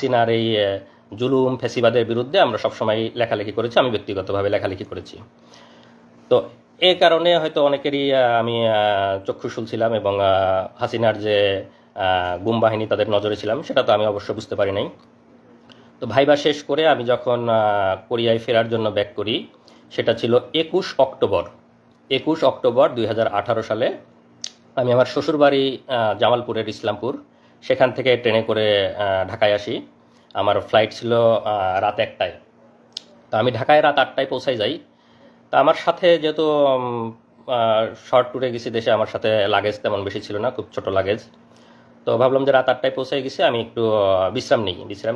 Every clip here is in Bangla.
হাসিনার এই জুলুম ফেসিবাদের বিরুদ্ধে আমরা সবসময় লেখালেখি করেছি, আমি ব্যক্তিগতভাবে লেখালেখি করেছি। তো এই কারণে হয়তো অনেকেরই আমি চক্ষুশূল ছিলাম, এবং হাসিনার যে গুম বাহিনী তাদের নজরে ছিলাম সেটা তো আমি অবশ্য বুঝতে পারি নাই। তো ভাইবা শেষ করে আমি যখন কোরিয়ায় ফেরার জন্য ব্যাক করি, সেটা ছিল 21 অক্টোবর 2018 সালে। আমি আমার শ্বশুরবাড়ি জামালপুরের ইসলামপুর, সেখান থেকে ট্রেনে করে ঢাকায় আসি। আমার ফ্লাইট ছিল রাত 1টায়। তো আমি ঢাকায় রাত 8টায় পৌঁছাই যাই। তা আমার সাথে যেহেতু শর্ট ট্যুরে গেছি দেশে, আমার সাথে লাগেজ তেমন বেশি ছিল না, খুব ছোট লাগেজ। তো ভাবলাম যে রাত 8টায় পৌঁছাই গেছি, আমি একটু বিশ্রাম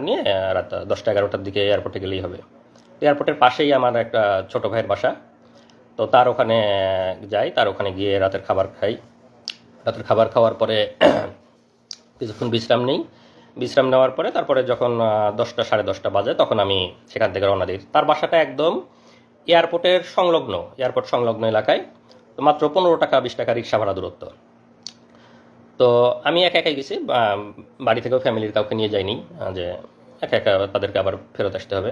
নিয়ে রাত 10টা-11টার দিকে এয়ারপোর্টে গেলেই হবে। তো এয়ারপোর্টের পাশেই আমার একটা ছোট ভাইয়ের বাসা। তো তার ওখানে যাই, তার ওখানে গিয়ে রাতের খাবার খাই। রাতের খাবার খাওয়ার পরে কিছুক্ষণ বিশ্রাম নেওয়ার পরে তারপরে যখন 10টা সাড়ে 10টা বাজে তখন আমি সেখান থেকে রওনা দিই। তার বাসাটা একদম এয়ারপোর্ট সংলগ্ন এলাকায়। তো মাত্র 15 টাকা 20 টাকা রিক্সা ভাড়া দূরত্ব। তো আমি একা একাই গেছি, বাড়ি থেকেও ফ্যামিলির কাউকে নিয়ে যাইনি, যে একা একা তাদেরকে আবার ফেরত আসতে হবে।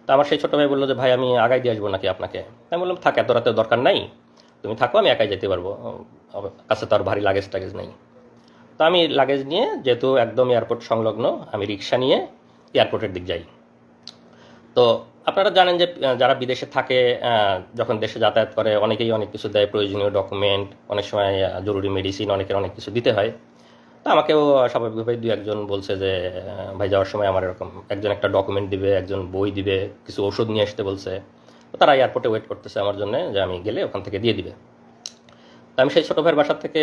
তো আমার সেই ছোটো ভাই বললো যে ভাই আমি আগাই দিয়ে আসবো নাকি আপনাকে। আমি বললাম থাক, এত রাতে দরকার নাই, তুমি থাকো, আমি একাই যেতে পারবো, কাছে তো আর ভারী লাগেজ টাগেজ নেই। তো আমি লাগেজ নিয়ে, যেহেতু একদম এয়ারপোর্ট সংলগ্ন, আমি রিক্সা নিয়ে এয়ারপোর্টের দিক যাই। তো আপনারা জানেন যে যারা বিদেশে থাকে, যখন দেশে যাতায়াত করে অনেকেই অনেক কিছু দেয়, প্রয়োজনীয় ডকুমেন্ট, অনেক সময় জরুরি মেডিসিন, অনেকের অনেক কিছু দিতে হয়। তো আমাকেও স্বাভাবিকভাবে 2-1 জন বলছে যে ভাই যাওয়ার সময় আমার এরকম একজন একটা ডকুমেন্ট দিবে, একজন বই দিবে, কিছু ওষুধ নিয়ে আসতে বলছে। তো তারা এয়ারপোর্টে ওয়েট করতেছে আমার জন্য, যে আমি গেলে ওখান থেকে দিয়ে দিবে। তো আমি সেই ছোটো ভাইয়ের বাসার থেকে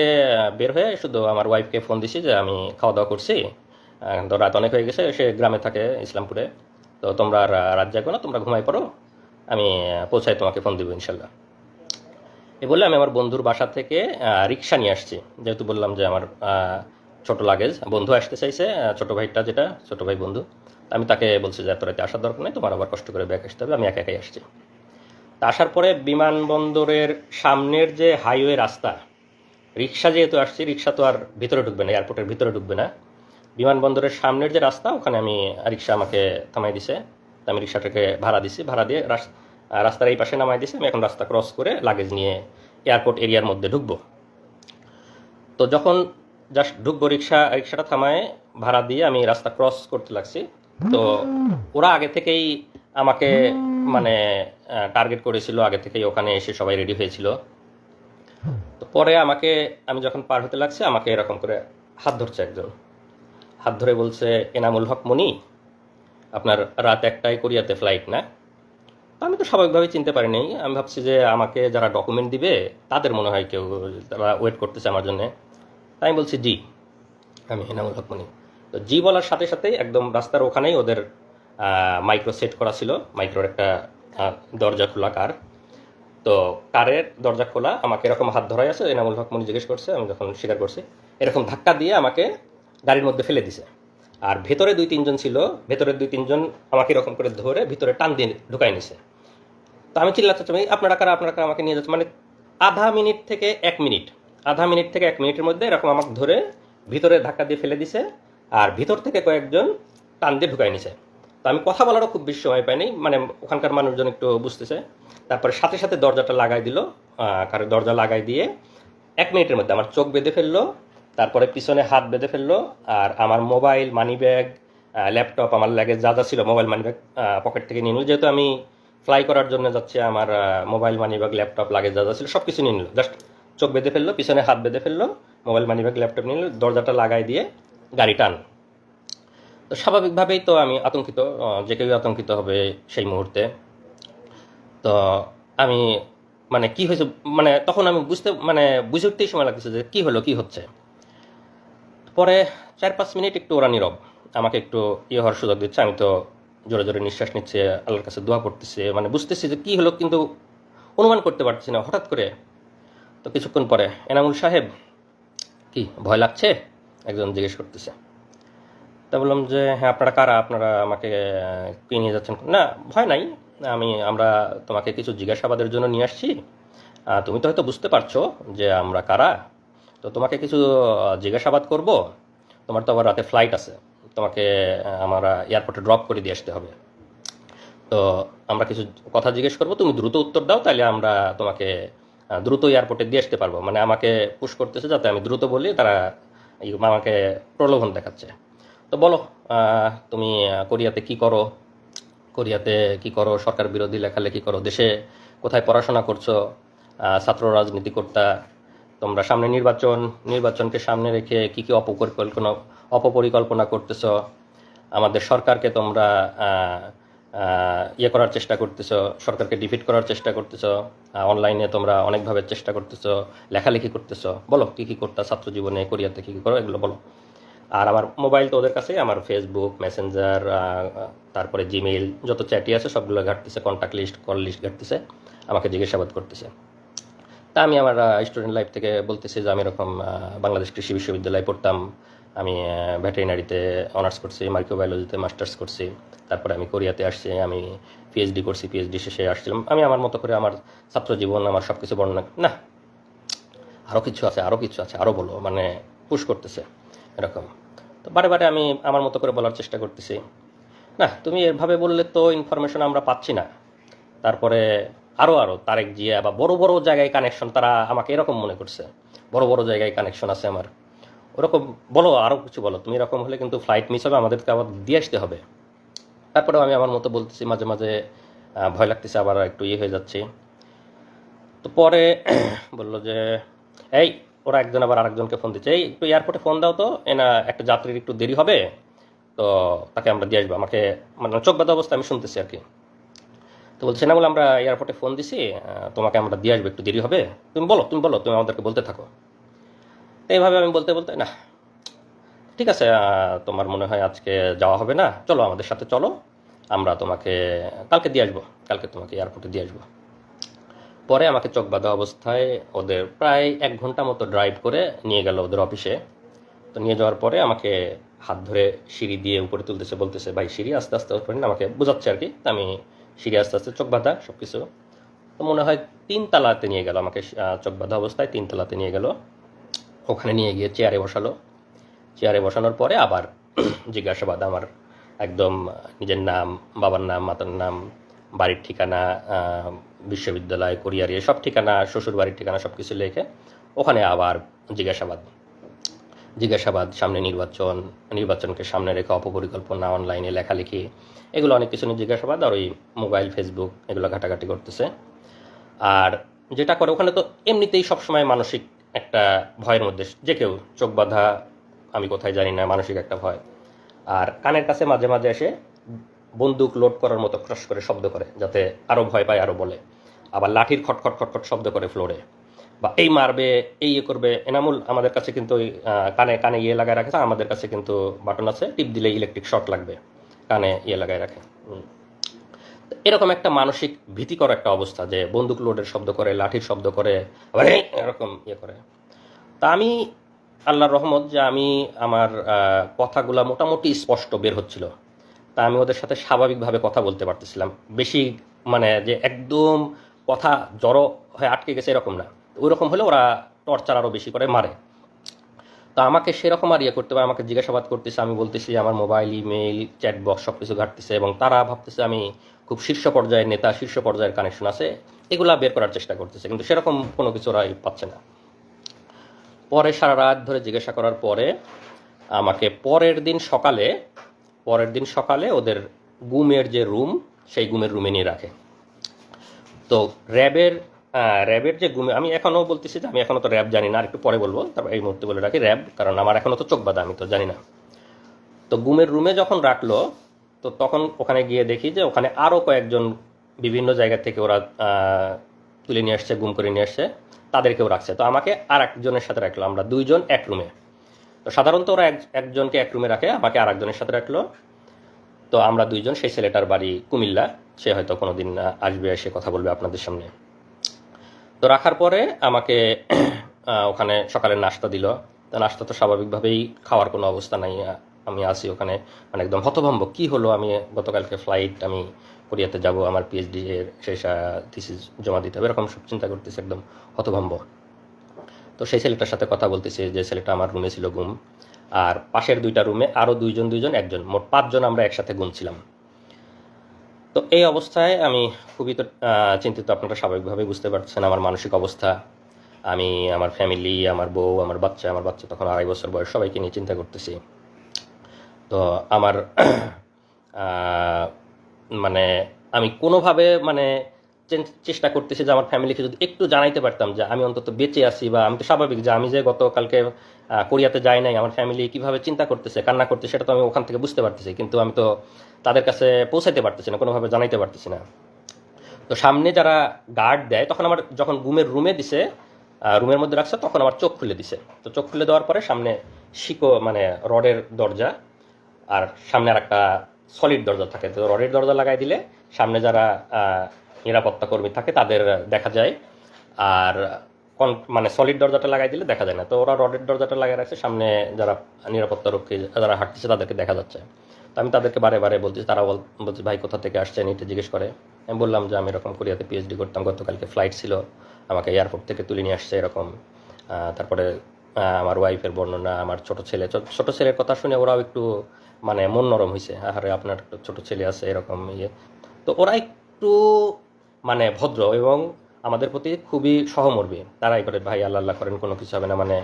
বের হয়ে শুধু আমার ওয়াইফকে ফোন দিছি যে আমি খাওয়া দাওয়া করছি, তো রাত অনেক হয়ে গেছে, সে গ্রামে থাকে ইসলামপুরে, তো তোমরা আর রাত জাগো না, তোমরা ঘুমাই পড়ো, আমি পৌঁছাই তোমাকে ফোন দিব ইনশাল্লাহ। এই বলে আমি আমার বন্ধুর বাসা থেকে রিক্সা নিয়ে আসছি, যেহেতু বললাম যে আমার ছোট লাগেজ, বন্ধু আসতে চাইছে, ছোটো ভাইটা যেটা ছোটো ভাই বন্ধু, আমি তাকে বলছি যে এত রাতে আসার দরকার নেই, তোমার আবার কষ্ট করে ব্যাগ আসতে হবে, আমি একা একাই আসছি। তা আসার পরে বিমানবন্দরের সামনের যে হাইওয়ে রাস্তা, রিক্সা যেহেতু আসছি, রিক্সা তো আর ভিতরে ঢুকবে না, এয়ারপোর্টের ভিতরে ঢুকবে না, বিমানবন্দরের সামনের যে রাস্তা ওখানে আমি রিক্সা আমাকে থামাই দিছে। তো আমি রিক্সাটাকে ভাড়া দিয়ে রাস্তার এই পাশে নামাই দিছে। আমি এখন রাস্তা ক্রস করে লাগেজ নিয়ে এয়ারপোর্ট এরিয়ার মধ্যে ঢুকবো। তো যখন জাস্ট ঢুকবো, রিক্সাটা থামায় ভাড়া দিয়ে আমি রাস্তা ক্রস করতে লাগছি, তো ওরা আগে থেকেই আমাকে মানে টার্গেট করেছিল, আগে থেকেই ওখানে এসে সবাই রেডি হয়েছিল। তো পরে আমি যখন পার হতে লাগছি, আমাকে এরকম করে হাত ধরছে একজন, হাত ধরে বলছে এনামুল হক মনি, আপনার রাত 1টায় কোরিয়াতে ফ্লাইট না? তো আমি তো স্বাভাবিকভাবে চিনতে পারিনি, আমি ভাবছি যে আমাকে যারা ডকুমেন্ট দিবে তাদের মনে হয় কেউ, তারা ওয়েট করতেছে আমার জন্যে। তাই আমি বলছি জি, আমি এনামুল হক মনি। তো জি বলার সাথে সাথেই একদম রাস্তার ওখানেই ওদের মাইক্রো সেট করা ছিল, মাইক্রোর একটা দরজা খোলা কার। তো কারের দরজা খোলা, আমাকে এরকম হাত ধরাই আছে, এনামুল হক মনি জিজ্ঞেস করছে, আমি যখন স্বীকার করছি, এরকম ধাক্কা দিয়ে আমাকে গাড়ির মধ্যে ফেলে দিছে। আর ভেতরে 2-3 জন ছিল, ভেতরের 2-3 জন আমাকে এরকম করে ধরে ভিতরে টান দিয়ে ঢুকাই নিছে। তো আমি চিল্লাচ্ছি আপনারা কারা আমাকে নিয়ে যাচ্ছে, মানে আধা মিনিট থেকে 1 মিনিটের মধ্যে এরকম আমাকে ধরে ভিতরে ধাক্কা দিয়ে ফেলে দিছে, আর ভিতর থেকে কয়েকজন টান দিয়ে ঢুকাই নিছে। তো আমি কথা বলারও খুব বেশি সময় পাইনি, মানে ওখানকার মানুষজন একটু বুঝতেছে। তারপরে সাথে সাথে দরজাটা লাগাই দিল, কারের দরজা লাগাই দিয়ে 1 মিনিটের মধ্যে আমার চোখ বেঁধে ফেললো, তারপরে পিছনে হাত বেঁধে ফেললো, আর আমার মোবাইল, মানি ব্যাগ, ল্যাপটপ, আমার লাগেজ যা যা ছিল, মোবাইল মানি ব্যাগ পকেট থেকে নিয়ে নিল। যেহেতু আমি ফ্লাই করার জন্য যাচ্ছি, আমার mobile money bag laptop luggage যা যা ছিল সব কিছু নিয়ে নিল। জাস্ট চোখ বেঁধে ফেললো, পিছনে হাত বেঁধে ফেললো, মোবাইল মানি ব্যাগ ল্যাপটপ নিয়ে নিল, দরজাটা লাগাই দিয়ে গাড়ি টান। তো স্বাভাবিকভাবেই তো আমি আতঙ্কিত, যে কেউ আতঙ্কিত হবে সেই মুহূর্তে। তো আমি মানে কি হয়েছে, মানে তখন আমি বুঝে উঠতেই সময় লাগতেছে যে কি হলো, কি হচ্ছে। পরে 4-5 মিনিট একটু ওরা নীরব, আমাকে একটু হওয়ার সুযোগ দিচ্ছে। আমি তো জোরে জোরে নিঃশ্বাস নিচ্ছে, আল্লাহর কাছে দোয়া করতেছে, মানে বুঝতেছি যে কী হলো, কিন্তু অনুমান করতে পারছি না। হঠাৎ করে তো কিছুক্ষণ পরে এনামুল সাহেব, কি ভয় লাগছে, একজন জিজ্ঞেস করতেছে। তা বললাম যে হ্যাঁ, আপনারা কারা, আপনারা আমাকে কি নিয়ে যাচ্ছেন? না ভয় নাই, আমরা তোমাকে কিছু জিজ্ঞাসাবাদের জন্য নিয়ে আসছি, তুমি তো হয়তো বুঝতে পারছো যে আমরা কারা, তো তোমাকে কিছু জিজ্ঞাসাবাদ করব, তোমার তো আবার রাতে ফ্লাইট আছে, তোমাকে আমরা এয়ারপোর্টে ড্রপ করে দিয়ে আসতে হবে। তো আমরা কিছু কথা জিজ্ঞেস করবো, তুমি দ্রুত উত্তর দাও, তাহলে আমরা তোমাকে দ্রুত এয়ারপোর্টে দিয়ে আসতে পারবো। মানে আমাকে পুশ করতেছে যাতে আমি দ্রুত বলি, তারা আমাকে প্রলোভন দেখাচ্ছে। তো বলো, তুমি কোরিয়াতে কি করো, কোরিয়াতে কি করো, সরকার বিরোধী লেখালেখি করো, দেশে কোথায় পড়াশোনা করছো, ছাত্র রাজনীতি করতা, তোমরা সামনে নির্বাচনকে সামনে রেখে কি কি অপপরিকল্পনা করতেছো, আমাদের সরকারকে তোমরা ইয়ে করার চেষ্টা করতেছো, সরকারকে ডিফিট করার চেষ্টা করতেছো, অনলাইনে তোমরা অনেকভাবে চেষ্টা করতেছো, লেখালেখি করতেছো, বলো কি কি করতা ছাত্র জীবনে, কোরিয়াতে কি কি করো, এগুলো বলো। আর আমার মোবাইল তো ওদের কাছে, আমার ফেসবুক মেসেঞ্জার, তারপরে জিমেইল, যত চ্যাটই আছে সবগুলো ঘাটতেছে, কন্ট্যাক্ট লিস্ট, কল লিস্ট ঘাটতেছে, আমাকে জিজ্ঞাসাবাদ করতেছে। তা আমি আমার স্টুডেন্ট লাইফ থেকে বলতেছি যে আমি এরকম বাংলাদেশ কৃষি বিশ্ববিদ্যালয়ে পড়তাম, আমি ভেটেরিনারিতে অনার্স করছি, মাইক্রোবায়োলজিতে মাস্টার্স করছি, তারপরে আমি কোরিয়াতে আসছি, আমি পিএইচডি করছি, পিএইচডি শেষে আসছিলাম। আমি আমার মতো করে আমার ছাত্র জীবন, আমার সব কিছু বর্ণনা, না আরও কিছু আছে, আরও কিছু আছে, আরও বলো, মানে পুশ করতেছে এরকম। তো বারে বারে আমি আমার মতো করে বলার চেষ্টা করতেছি, না তুমি এভাবে বললে তো ইনফরমেশন আমরা পাচ্ছি না। তারপরে আরও তারেক জিয়া বা বড় বড় জায়গায় কানেকশন, তারা আমাকে এরকম মনে করছে বড় বড় জায়গায় কানেকশন আছে আমার, ওরকম বলো, আরও কিছু বলো, তুমি এরকম হলে কিন্তু ফ্লাইট মিস হবে, আমাদেরকে আবার দিয়ে আসতে হবে। তারপরেও আমি আমার মতো বলতেছি, মাঝে মাঝে ভয় লাগতেছে, আবার একটু ইয়ে হয়ে যাচ্ছে। তো পরে বললো যে এই, ওরা একজন আবার আরেকজনকে ফোন দিচ্ছে, এই একটু এয়ারপোর্টে ফোন দাও তো, এনা একটা যাত্রীর একটু দেরি হবে, তো তাকে আমরা দিয়ে আসবো। আমাকে মানে চোখ বাঁধা অবস্থা আমি শুনতেছি আর কি। তো বলছে না, বলে আমরা এয়ারপোর্টে ফোন দিছি, তোমাকে আমরা দিয়ে আসবো, একটু দেরি হবে, তুমি বলো, তুমি আমাদেরকে বলতে থাকো। তো এইভাবে আমি বলতে বলতে, না ঠিক আছে, তোমার মনে হয় আজকে যাওয়া হবে না, চলো আমাদের সাথে চলো, আমরা তোমাকে কালকে দিয়ে আসবো, কালকে তোমাকে এয়ারপোর্টে দিয়ে আসবো। পরে আমাকে চোখ বাঁধা অবস্থায় ওদের প্রায় 1 ঘন্টা মতো ড্রাইভ করে নিয়ে গেল ওদের অফিসে। তো নিয়ে যাওয়ার পরে আমাকে হাত ধরে সিঁড়ি দিয়ে উপরে তুলতেছে, বলতেছে ভাই সিঁড়ি আস্তে আস্তে উপরে না, আমাকে বোঝাচ্ছে আর কি। তো আমি সিঁড়ি আস্তে আস্তে, চোখ বাঁধা সব কিছু। তো মনে হয় 3 তলাতে নিয়ে গেল আমাকে, চোখ বাঁধা অবস্থায় 3 তলাতে নিয়ে গেল। ওখানে নিয়ে গিয়ে চেয়ারে বসালো। চেয়ারে বসানোর পরে আবার জিজ্ঞাসাবাদ, আমার একদম নিজের নাম, বাবার নাম, মাতার নাম, বাড়ির ঠিকানা, বিশ্ববিদ্যালয়, কোরিয়ার সব ঠিকানা, শ্বশুর বাড়ির ঠিকানা সব কিছু লিখে ওখানে আবার জিজ্ঞাসাবাদ। সামনে নির্বাচনকে সামনে রেখে অপপরিকল্পনা, অনলাইনে লেখালেখি, এগুলো অনেক কিছু নিয়ে জিজ্ঞাসাবাদ। আর ওই মোবাইল, ফেসবুক এগুলো ঘাটাঘাটি করতেছে। আর যেটা করে ওখানে, তো এমনিতেই সবসময় মানসিক একটা ভয়ের মধ্যে যে কেউ, চোখ বাঁধা, আমি কোথায় জানি না, মানসিক একটা ভয়। আর কানের কাছে মাঝে মাঝে এসে বন্দুক লোড করার মতো ক্রাশ করে শব্দ করে, যাতে আরও ভয় পায়, আরও বলে। আবার লাঠির খটখট খটখট শব্দ করে ফ্লোরে, বা এই মারবে, এই ইয়ে করবে। এনামুল আমাদের কাছে কিন্তু ওই কানে কানে ইয়ে লাগায় রাখে, আমাদের কাছে কিন্তু বাটন আছে, টিপ দিলে ইলেকট্রিক শক লাগবে, কানে ইয়ে লাগায় রাখে। এরকম একটা মানসিক ভীতিকর একটা অবস্থা, যে বন্দুক লোডের শব্দ করে, লাঠির শব্দ করে, আবার এরকম ইয়ে করে। তা আমি, আল্লাহর রহমত যে আমি, আমার কথাগুলো মোটামুটি স্পষ্ট বের হচ্ছিল। তা আমি ওদের সাথে স্বাভাবিকভাবে কথা বলতে পারতেছিলাম। বেশি মানে যে একদম কথা জড়ো হয়ে আটকে গেছে এরকম না, ওই রকম হলে ওরা টর্চার আরও বেশি করে মারে। তো আমাকে সেরকম আর ইয়ে করতে হবে, আমাকে জিজ্ঞাসাবাদ করতেছে, আমি বলতেছি আমার মোবাইল, ইমেইল, চ্যাট বক্স সব কিছু ঘাটতেছে, এবং তারা ভাবতেছে আমি খুব শীর্ষ পর্যায়ের নেতা, শীর্ষ পর্যায়ের কানেকশন আছে, এগুলা বের করার চেষ্টা করতেছে, কিন্তু সেরকম কোনো কিছু ওরা পাচ্ছে না। পরে সারা রাত ধরে জিজ্ঞাসা করার পরে আমাকে পরের দিন সকালে ওদের গুমের যে রুম, সেই গুমের রুমে নিয়ে রাখে। তো র্যাবের যে গুমে, আমি এখনও বলতেছি যে আমি এখনও তো র্যাব জানি না, আর একটু পরে বলবো, তারপর এই মুহূর্তে বলে রাখি র্যাব, কারণ আমার এখনও তো চোখ বাঁধা, আমি তো জানি না। তো গুমের রুমে যখন রাখলো, তো তখন ওখানে গিয়ে দেখি যে ওখানে আরও কয়েকজন বিভিন্ন জায়গা থেকে ওরা তুলে নিয়ে আসছে, গুম করে নিয়ে আসছে, তাদেরকেও রাখছে। তো আমাকে আর একজনের সাথে রাখলো, আমরা 2 জন এক রুমে। তো সাধারণত ওরা একজনকে এক রুমে রাখে, আমাকে আর একজনের সাথে রাখলো। তো আমরা 2 জন, সেই ছেলেটার বাড়ি কুমিল্লা, সে হয়তো কোনো দিন আসবে, এসে কথা বলবে আপনাদের সামনে। তো রাখার পরে আমাকে ওখানে সকালের নাস্তা দিল। তো নাস্তা তো স্বাভাবিকভাবেই খাওয়ার কোনো অবস্থা নাই, আমি আসি ওখানে মানে একদম হতভম্ব, কি হলো, আমি গতকালকে ফ্লাইট, আমি কোরিয়াতে যাব, আমার পিএইচডি এর শেষ থিসিস জমা দিতে হবে, এরকম সব চিন্তা করতেছি, একদম হতভম্ব। তো সেই ছেলেটার সাথে কথা বলতেছি, যে ছেলেটা আমার রুমে ছিল গুম। আর পাশের 2টা রুমে আরও 2জন একজন, মোট 5জন আমরা একসাথে ঘুমছিলাম। তো এই অবস্থায় আমি খুবই তো চিন্তিত, আপনারা স্বাভাবিকভাবেই বুঝতে পারছেন আমার মানসিক অবস্থা। আমি আমার ফ্যামিলি, আমার বউ, আমার বাচ্চা তখন 2.5 বছর বয়স, সবাইকে নিয়ে চিন্তা করতেছি। তো আমার মানে আমি কোনোভাবে মানে চেষ্টা করতেছি যে আমার ফ্যামিলিকে যদি একটু জানাইতে পারতাম যে আমি অন্তত বেঁচে আছি, বা আমি তো স্বাভাবিক যে আমি যে গতকালকে কোরিয়াতে যাই নাই, আমার ফ্যামিলি কীভাবে চিন্তা করতেছে, কান্না করতেছে, সেটা তো আমি ওখান থেকে বুঝতে পারতেছি, কিন্তু আমি তো তাদের কাছে পৌঁছাইতে পারতেছি না, কোনোভাবে জানাইতে পারতেছি না। তো সামনে যারা গার্ড দেয়, তখন আমার যখন ঘুমের রুমে দিছে, রুমের মধ্যে রাখছে, তখন আমার চোখ খুলে দিছে। তো চোখ খুলে দেওয়ার পরে সামনে মানে রডের দরজা, আর সামনে আর একটা সলিড দরজা থাকে। তো রডের দরজা লাগাই দিলে সামনে যারা নিরাপত্তা কর্মী থাকে তাদের দেখা যায়, আর মানে সলিড দরজাটা লাগাই দিলে দেখা যায় না। তো ওরা রডের দরজাটা লাগাই রাখছে, সামনে যারা নিরাপত্তা রক্ষী যারা হাঁটতেছে তাদেরকে দেখা যাচ্ছে। তো আমি তাদেরকে বারে বারে বলতেছি, তারা বলছে ভাই কোথা থেকে আসছেন, এটা জিজ্ঞেস করে। আমি বললাম যে আমি এরকম কোরিয়াতে পিএইচডি করতাম, গতকালকে ফ্লাইট ছিল, আমাকে এয়ারপোর্ট থেকে তুলে নিয়ে আসছে এরকম। তারপরে আমার ওয়াইফের বর্ণনা, আমার ছোট ছেলের কথা শুনে ওরাও একটু মানে মন নরম হয়েছে, আরে আপনার ছোট ছেলে আছে এরকম ইয়ে। তো ওরা একটু মানে ভদ্র এবং আমাদের প্রতি খুবই সহমর্মী। তারাই করে ভাই আল্লাহ আল্লাহ করেন, কোনো কিছু হবে না। মানে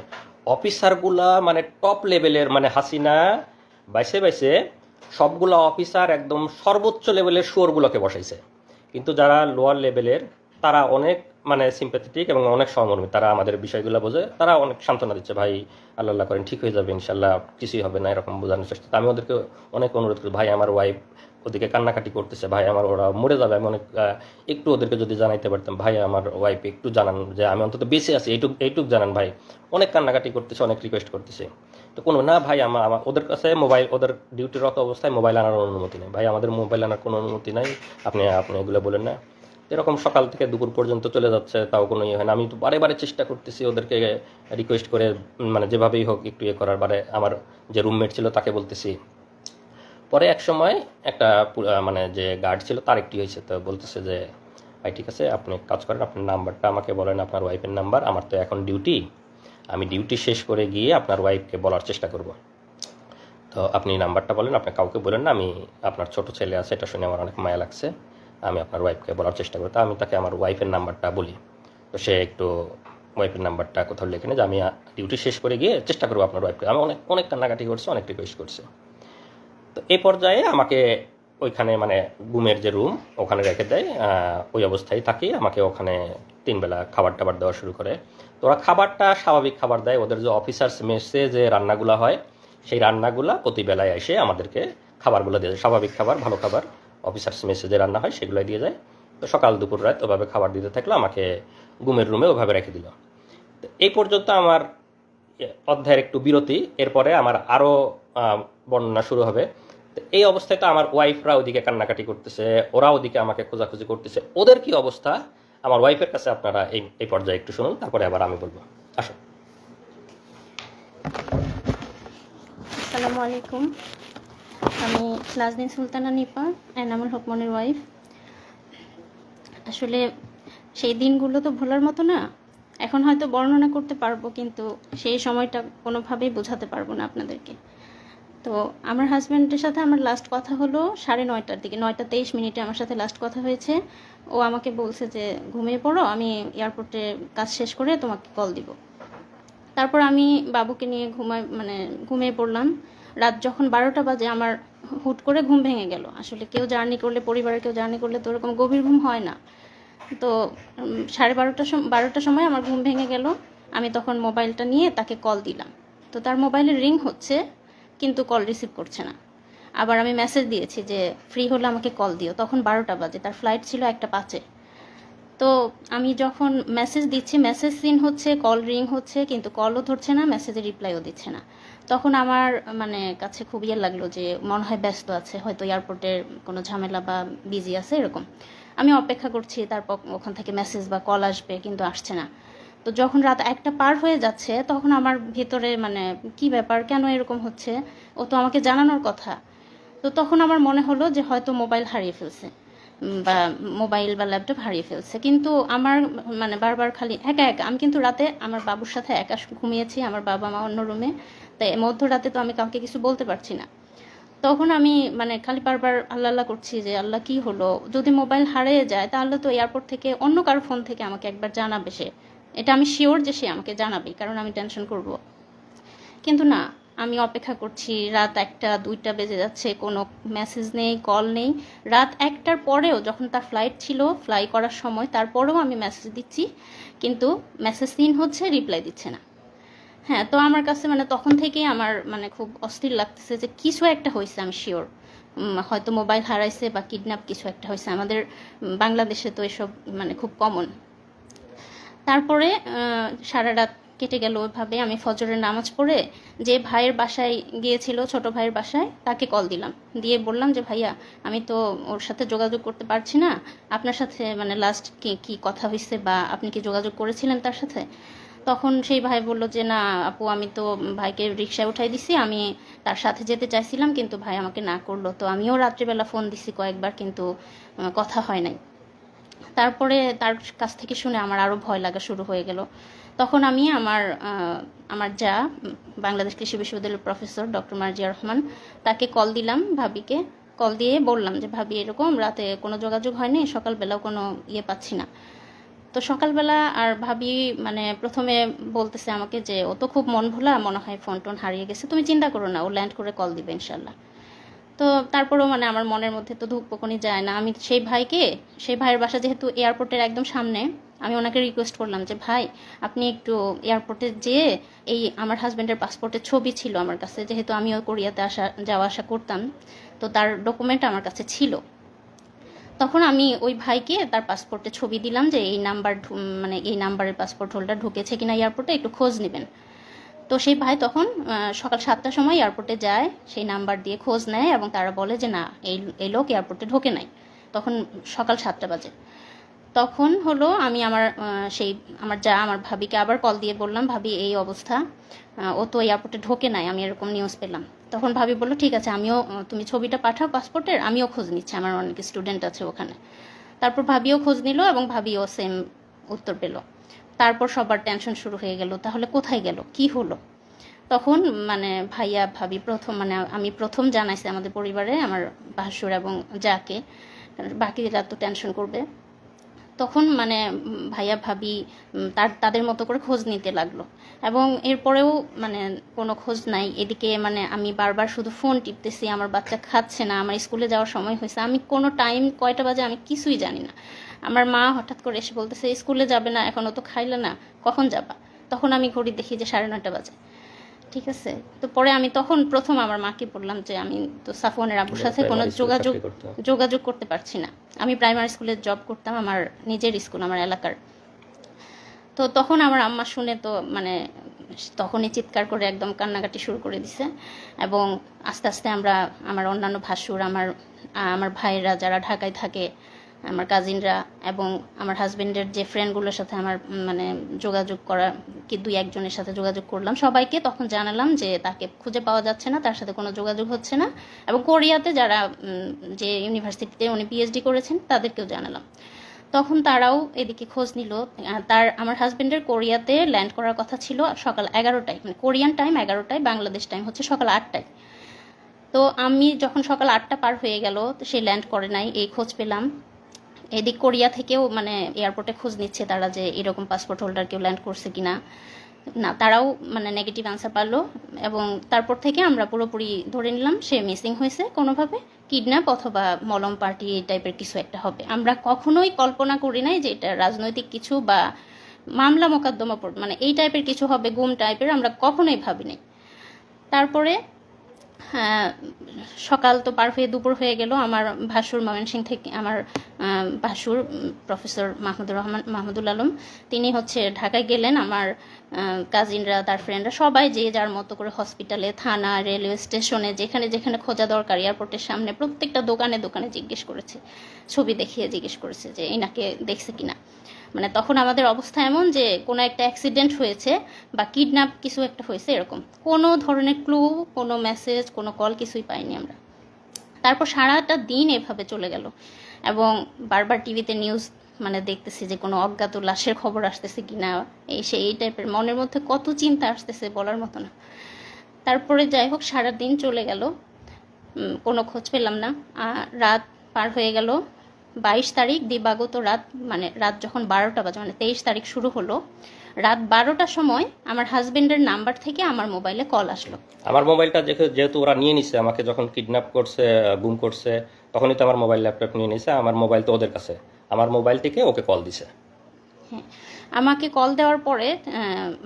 অফিসারগুলা মানে টপ লেভেলের, মানে হাসিনা বাইসে সবগুলা অফিসার একদম সর্বোচ্চ লেভেলের শুয়োরগুলোকে বসাইছে, কিন্তু যারা লোয়ার লেভেলের তারা অনেক মানে সিম্প্যাথেটিক এবং অনেক সহমর্মী, তারা আমাদের বিষয়গুলো বোঝে, তারা অনেক সান্ত্বনা দিচ্ছে, ভাই আল্লাহ আল্লাহ করেন, ঠিক হয়ে যাবে ইনশাল্লাহ, কিছুই হবে না, এরকম বোঝানোর চেষ্টা। আমি ওদেরকে অনেক অনুরোধ করি, ভাই আমার ওয়াইফ ওদিকে কান্নাকাটি করতেছে, ভাই আমার ওরা মরে যাবে, আমি অনেক একটু ওদেরকে যদি জানাইতে পারতাম, ভাই আমার ওয়াইফ একটু জানান যে আমি অন্তত বেঁচে আছি, এইটুক জানান ভাই। অনেক কান্নাকাটি করতেছে, অনেক রিকোয়েস্ট করতেছে। তো কোনো না ভাই, আমার ওদের কাছে মোবাইল, ওদের ডিউটিরত অবস্থায় মোবাইল আনার অনুমতি নেই, ভাই আমাদের মোবাইল আনার কোনো অনুমতি নাই, আপনি এগুলো বলেন না। এরকম সকাল থেকে দুপুর পর্যন্ত চলে যাচ্ছে, তাও কোনো ইয়ে হয় না। আমি তো বারে বারে চেষ্টা করতেছি ওদেরকে রিকোয়েস্ট করে, মানে যেভাবেই হোক একটু ইয়ে করার। বারে আমার যে রুমমেট ছিল তাকে বলতেছি। পরে এক সময় একটা মানে যে গার্ড ছিল তার একটি হয়েছে, তো বলতেছে যে ভাই ঠিক আছে, আপনি কাজ করেন, আপনার নাম্বারটা আমাকে বলেন, আপনার ওয়াইফের নাম্বার, আমার তো এখন ডিউটি, আমি ডিউটি শেষ করে গিয়ে আপনার ওয়াইফকে বলার চেষ্টা করব। তো আপনি নাম্বারটা বলেন, আপনি কাউকে বলেন না, আমি আপনার ছোট ছেলে আছে, এটা শুনে আমার অনেক মায়া লাগছে, আমি আপনার ওয়াইফকে বলার চেষ্টা করি। তা আমি তাকে আমার ওয়াইফের নাম্বারটা বলি। তো সে একটু ওয়াইফের নাম্বারটা কোথাও লিখে নেয় যে আমি ডিউটি শেষ করে গিয়ে চেষ্টা করবো আপনার ওয়াইফকে। আমি অনেক অনেক কান্নাকাটি করছে, অনেক রিকোয়েস্ট করছে। তো এই পর্যায়ে আমাকে ওইখানে মানে ঘুমের যে রুম ওখানে রেখে দেয়, ওই অবস্থায় থাকি। আমাকে ওখানে 3 বেলা খাবার টাবার দেওয়া শুরু করে। তো ওরা খাবারটা স্বাভাবিক খাবার দেয়, ওদের যে অফিসার্স মেসে যে রান্নাগুলো হয় সেই রান্নাগুলো প্রতি বেলায় এসে আমাদেরকে খাবারগুলো দিয়ে যায়, স্বাভাবিক খাবার, ভালো খাবার, অফিসার্স মেসে যে রান্না হয় সেগুলোই দিয়ে যায়। তো সকাল দুপুর রাত ওভাবে খাবার দিতে থাকলো, আমাকে ঘুমের রুমে ওভাবে রেখে দিল। তো এই পর্যন্ত আমার অধ্যায়ের একটু বিরতি, এরপরে আমার আরও বর্ণনা শুরু হবে। তো এই অবস্থায় তো আমার ওয়াইফরা ওদিকে কান্নাকাটি করতেছে, ওরা ওদিকে আমাকে খোঁজাখুঁজি করতেছে, ওদের কি অবস্থা আমার ওয়াইফের কাছে আপনারা এই পর্যায়ে একটু শুনুন, তারপরে আবার আমি বলবো। আসুন। আসসালামু আলাইকুম, আমি নাজনীন সুলতানা নিপা, এনামুল হকমনের ওয়াইফ। আসলে সেই দিনগুলো তো ভোলার মতো না, এখন হয়তো বর্ণনা করতে পারবো, কিন্তু সেই সময়টা কোনোভাবেই বোঝাতে পারবো না আপনাদেরকে। তো আমার হাজব্যান্ডের সাথে আমার লাস্ট কথা হলো 9:30টার দিকে, 9:23 আমার সাথে লাস্ট কথা হয়েছে। ও আমাকে বলছে যে ঘুমিয়ে পড়ো, আমি এয়ারপোর্টে কাজ শেষ করে তোমাকে কল দিব। তারপর আমি বাবুকে নিয়ে ঘুমিয়ে পড়লাম। রাত যখন 12টা বাজে আমার হুট করে ঘুম ভেঙে গেল। আসলে কেউ জার্নি করলে, পরিবারের কেউ জার্নি করলে তো ওরকম গভীর ঘুম হয় না। তো 12টার সময় আমার ঘুম ভেঙে গেল। আমি তখন মোবাইলটা নিয়ে তাকে কল দিলাম। তো তার মোবাইলে রিং হচ্ছে, কিন্তু কল রিসিভ করছে না। আবার আমি মেসেজ দিয়েছি যে ফ্রি হলে আমাকে কল দিও, তখন 12টা বাজে, তার ফ্লাইট ছিল 1:05। তো আমি যখন মেসেজ দিচ্ছি, মেসেজ সিন হচ্ছে, কল রিং হচ্ছে, কিন্তু কলও ধরছে না, মেসেজের রিপ্লাইও দিচ্ছে না। তখন আমার কাছে খুব ইয়ে লাগলো যে মনে হয় ব্যস্ত আছে, হয়তো এয়ারপোর্টের কোনো ঝামেলা বা বিজি আছে এরকম। আমি অপেক্ষা করছি তারপর ওখান থেকে মেসেজ বা কল আসবে, কিন্তু আসছে না। তো যখন রাত 1টা পার হয়ে যাচ্ছে, তখন আমার ভিতরে কি ব্যাপার, কেন এরকম হচ্ছে, ও তো আমাকে জানানোর কথা। তো তখন আমার মনে হলো যে হয়তো মোবাইল হারিয়ে ফেলছে, বা মোবাইল বা ল্যাপটপ হারিয়ে ফেলছে। কিন্তু আমার বারবার খালি একা একা, আমি কিন্তু রাতে আমার বাবুর সাথে একা ঘুমিয়েছি, আমার বাবা মা অন্য রুমে। তো তাই মধ্যরাতে তো আমি কাউকে কিছু বলতে পারছি না। তখন আমি মানে খালি বারবার আল্লাহ আল্লাহ করছি যে আল্লাহ কি হলো, যদি মোবাইল হারিয়ে যায় তাহলে তো এয়ারপোর্ট থেকে অন্য কারো ফোন থেকে আমাকে একবার জানাবে সে, এটা আমি শিওর যে সে আমাকে জানাবে, কারণ আমি টেনশন করব। কিন্তু না, আমি অপেক্ষা করছি, রাত 1টা 2টা বেজে যাচ্ছে, কোনো মেসেজ নেই, কল নেই। রাত 1টার পরেও যখন তার ফ্লাইট ছিল, ফ্লাই করার সময়, তারপরেও আমি মেসেজ দিচ্ছি, কিন্তু মেসেজ সিন হচ্ছে, রিপ্লাই দিচ্ছে না। হ্যাঁ, তো আমার কাছে মানে তখন থেকেই আমার মানে খুব অস্থির লাগতেছে যে কিছু একটা হয়েছে, আমি শিওর। হয়তো মোবাইল হারাইছে বা কিডন্যাপ কিছু একটা হয়েছে। আমাদের বাংলাদেশে তো এসব মানে খুব কমন। তারপরে সারা রাত কেটে গেল ওইভাবে। আমি ফজরের নামাজ পড়ে যে ভাইয়ের বাসায় গিয়েছিল, ছোট ভাইয়ের বাসায়, তাকে কল দিলাম, দিয়ে বললাম যে ভাইয়া আমি তো ওর সাথে যোগাযোগ করতে পারছি না, আপনার সাথে মানে লাস্ট কি কি কথা হয়েছে বা আপনি কি যোগাযোগ করেছিলেন তার সাথে? তখন সেই ভাই বলল যে না আপু, আমি তো ভাইকে রিক্সায় উঠাই দিছি, আমি তার সাথে যেতে চাইছিলাম কিন্তু ভাই আমাকে না করলো, তো আমিও রাত্রিবেলা ফোন দিছি কয়েকবার, কিন্তু কথা হয় নাই। তারপরে তার কাছ থেকে শুনে আমার আরও ভয় লাগা শুরু হয়ে গেল। তখন আমি আমার যা, বাংলাদেশ কৃষি বিশ্ববিদ্যালয়ের প্রফেসর ডক্টর মার্জিয়া রহমান, তাকে কল দিলাম, ভাবিকে কল দিয়ে বললাম যে ভাবি এরকম রাতে কোনো যোগাযোগ হয়নি, সকালবেলাও কোনো পাচ্ছি না। তো সকালবেলা আর ভাবি মানে প্রথমে বলতেছে আমাকে যে ও তো খুব মন ভোলা, মনে হয় ফোন টোন হারিয়ে গেছে, তুমি চিন্তা করো না, ও ল্যান্ড করে কল দিবে ইনশাল্লাহ। তো তারপরেও মানে আমার মনের মধ্যে তো ধুকপুকুনি যায় না। আমি সেই ভাইয়ের বাসা যেহেতু এয়ারপোর্টের একদম সামনে, আমি ওনাকে রিকোয়েস্ট করলাম যে ভাই আপনি একটু এয়ারপোর্টে যেয়ে এই আমার হাজব্যান্ডের পাসপোর্টের ছবি ছিল আমার কাছে, যেহেতু আমিও কোরিয়াতে যাওয়া আসা করতাম, তো তার ডকুমেন্ট আমার কাছে ছিল। তখন আমি ওই ভাইকে তার পাসপোর্টে ছবি দিলাম যে এই নাম্বার মানে এই নাম্বারের পাসপোর্ট হোল্ডার ঢুকেছে কিনা এয়ারপোর্টে, একটু খোঁজ নেবেন। তো সেই ভাই তখন সকাল 7টার সময় এয়ারপোর্টে যায়, সেই নাম্বার দিয়ে খোঁজ নেয় এবং তারা বলে যে না এই লোক এয়ারপোর্টে ঢোকে নাই। তখন সকাল 7টা বাজে। তখন হলো আমি আমার ভাবিকে আবার কল দিয়ে বললাম ভাবি এই অবস্থা, ও তো এয়ারপোর্টে ঢোকে নাই, আমি এরকম নিউজ পেলাম। তখন ভাবি বললো ঠিক আছে, আমিও তুমি ছবিটা পাঠাও পাসপোর্টের, আমিও খোঁজ নিচ্ছি, আমার অনেক স্টুডেন্ট আছে ওখানে। তারপর ভাবিও খোঁজ নিল এবং ভাবিও সেম উত্তর পেল। তারপর সবার টেনশন শুরু হয়ে গেল, তাহলে কোথায় গেল, কি হলো? তখন মানে ভাইয়া ভাবি মানে আমি প্রথম জানাইছি আমাদের পরিবারে আমার ভাসুর এবং যাকে, বাকিরা তো টেনশন করবে। তখন মানে ভাইয়া ভাবি তাদের মতো করে খোঁজ নিতে লাগলো, এবং এরপরেও মানে কোনো খোঁজ নাই। এদিকে মানে আমি বারবার শুধু ফোন টিপতেছি, আমার বাচ্চা খাচ্ছে না, আমার স্কুলে যাওয়ার সময় হয়েছে, আমি কোনো টাইম কয়টা বাজে আমি কিছুই জানি না। আমার মা হঠাৎ করে এসে বলতেছে স্কুলে যাবে না, এখনও তো খাইলে না, কখন যাবা? তখন আমি ঘড়ি দেখি যে 9:30 বাজে। ঠিক আছে, তো পরে আমি তখন প্রথম আমার মাকে বললাম যে আমি তো সাফওয়ানের আব্বুর সাথে কোনো যোগাযোগ করতে পারছি না। আমি প্রাইমারি স্কুলে জব করতাম, আমার নিজের স্কুল, আমার এলাকার। তো তখন আমার আম্মা শুনে তো মানে তখনই চিৎকার করে একদম কান্নাকাটি শুরু করে দিছে। এবং আস্তে আস্তে আমার অন্যান্য ভাসুর, আমার ভাইয়েরা যারা ঢাকায় থাকে, আমার কাজিনরা এবং আমার হাজবেন্ডের যে ফ্রেন্ডগুলোর সাথে আমার মানে যোগাযোগ করা, কি 2-1 জনের সাথে যোগাযোগ করলাম, সবাইকে তখন জানালাম যে তাকে খুঁজে পাওয়া যাচ্ছে না, তার সাথে কোনো যোগাযোগ হচ্ছে না। এবং কোরিয়াতে যারা যে ইউনিভার্সিটিতে উনি পিএইচডি করেছেন তাদেরকেও জানালাম। তখন তারাও এদিকে খোঁজ নিল। আমার হাজবেন্ডের কোরিয়াতে ল্যান্ড করার কথা ছিল সকাল 11টায়, মানে কোরিয়ান টাইম 11টায়, বাংলাদেশ টাইম হচ্ছে সকাল 8টায়। তো আমি যখন সকাল 8টা পার হয়ে গেল, তো সে ল্যান্ড করে নাই, এই খোঁজ পেলাম। এদিক কোরিয়া থেকেও মানে এয়ারপোর্টে খোঁজ নিচ্ছে তারা যে এরকম পাসপোর্ট হোল্ডার কেউ ল্যান্ড করছে কিনা, না তারাও মানে নেগেটিভ আনসার পারলো। এবং তারপর থেকে আমরা পুরোপুরি ধরে নিলাম সে মিসিং হয়েছে, কোনোভাবে কিডন্যাপ অথবা মলম পার্টি এই টাইপের কিছু একটা হবে। আমরা কখনোই কল্পনা করি নাই যে এটা রাজনৈতিক কিছু বা মামলা মোকদ্দমা মানে এই টাইপের কিছু হবে, গুম টাইপের, আমরা কখনোই ভাবিনি। তারপরে সকাল তো পার হয়ে দুপুর হয়ে গেল। আমার ভাসুর ময়মনসিংহ থেকে, আমার ভাসুর প্রফেসর মাহমুদুল আলম, তিনি হচ্ছে ঢাকায় গেলেন। আমার কাজিনরা, তার ফ্রেন্ডরা সবাই যে যার মতো করে হসপিটালে, থানা, রেলওয়ে স্টেশনে, যেখানে যেখানে খোঁজা দরকার, এয়ারপোর্টের সামনে প্রত্যেকটা দোকানে দোকানে জিজ্ঞেস করেছে, ছবি দেখিয়ে জিজ্ঞেস করেছে যে এনাকে দেখছে কিনা। মানে তখন আমাদের অবস্থা এমন যে কোনো একটা অ্যাক্সিডেন্ট হয়েছে বা কিডন্যাপ কিছু একটা হয়েছে, এরকম কোনো ধরনের ক্লু, কোনো মেসেজ, কোনো কল কিছুই পাইনি আমরা। তারপর সারাটা দিন এভাবে চলে গেল এবং বারবার টিভিতে নিউজ মানে দেখতেছি যে কোনো অজ্ঞাত লাশের খবর আসতেছে কিনা, এই টাইপের মনের মধ্যে কত চিন্তা আসতেছে বলার মতো না। তারপরে যাই হোক সারাদিন চলে গেল, কোনো খোঁজ পেলাম না। রাত পার হয়ে গেল, 22 তারিখ দিবাগত রাত, মানে রাত যখন 12টা বাজে, মানে 23 তারিখ শুরু হলো, রাত 12টার সময় আমার হাজবেন্ডের নাম্বার থেকে আমার মোবাইলে কল আসলো। আমার মোবাইলটা যেহেতু ওরা নিয়ে নিছে, আমাকে যখন কিডন্যাপ করছে, গুম করছে, তখনই তো আমার মোবাইল ল্যাপটপ নিয়ে নিছে। আমার মোবাইল তো ওদের কাছে, আমার মোবাইল থেকে ওকে কল দিছে। হ্যাঁ, আমাকে কল দেওয়ার পরে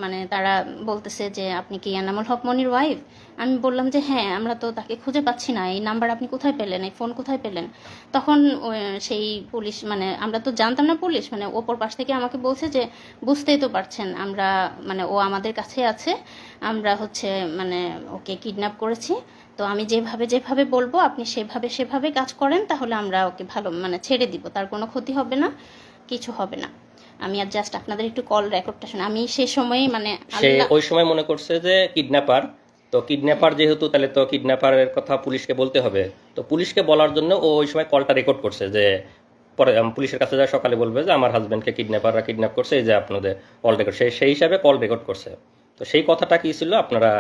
মানে তারা বলতেছে যে আপনি কি এনামুল হক মনির ওয়াইফ? আমি বললাম যে হ্যাঁ, আমরা তো তাকে খুঁজে পাচ্ছি না, এই নাম্বার আপনি কোথায় পেলেন, এই ফোন কোথায় পেলেন? তখন সেই পুলিশ, মানে আমরা তো জানতাম না পুলিশ, মানে ওপর পাশ থেকে আমাকে বলছে যে বুঝতেই তো পারছেন আমরা, মানে ও আমাদের কাছে আছে, আমরা হচ্ছে মানে ওকে কিডন্যাপ করেছি, তো আমি যেভাবে যেভাবে বলবো আপনি সেভাবে সেভাবে কাজ করেন, তাহলে আমরা ওকে ভালো মানে ছেড়ে দিব, তার কোনো ক্ষতি হবে না, কিছু হবে না। আমি আর জাস্ট আপনাদের একটু কল রেকর্ডটা শুনে, আমি সে সময় মানে সে ওই সময় মনে করছে যে কিডন্যাপার, তো কিডন্যাপার যেহেতু, তাহলে তো কিডন্যাপারের কথা পুলিশকে বলতে হবে, তো পুলিশকে বলার জন্য ও ওই সময় কলটা রেকর্ড করছে, যে পরে পুলিশের কাছে যা সকালে বলবে যে আমার হাজবেন্ডকে কিডন্যাপাররা কিডন্যাপ করছে, এই যে আপনাদের কল রেকর্ড, সেই হিসাবে কল রেকর্ড করছে। তো সেই কথাটা কি ছিল আপনারা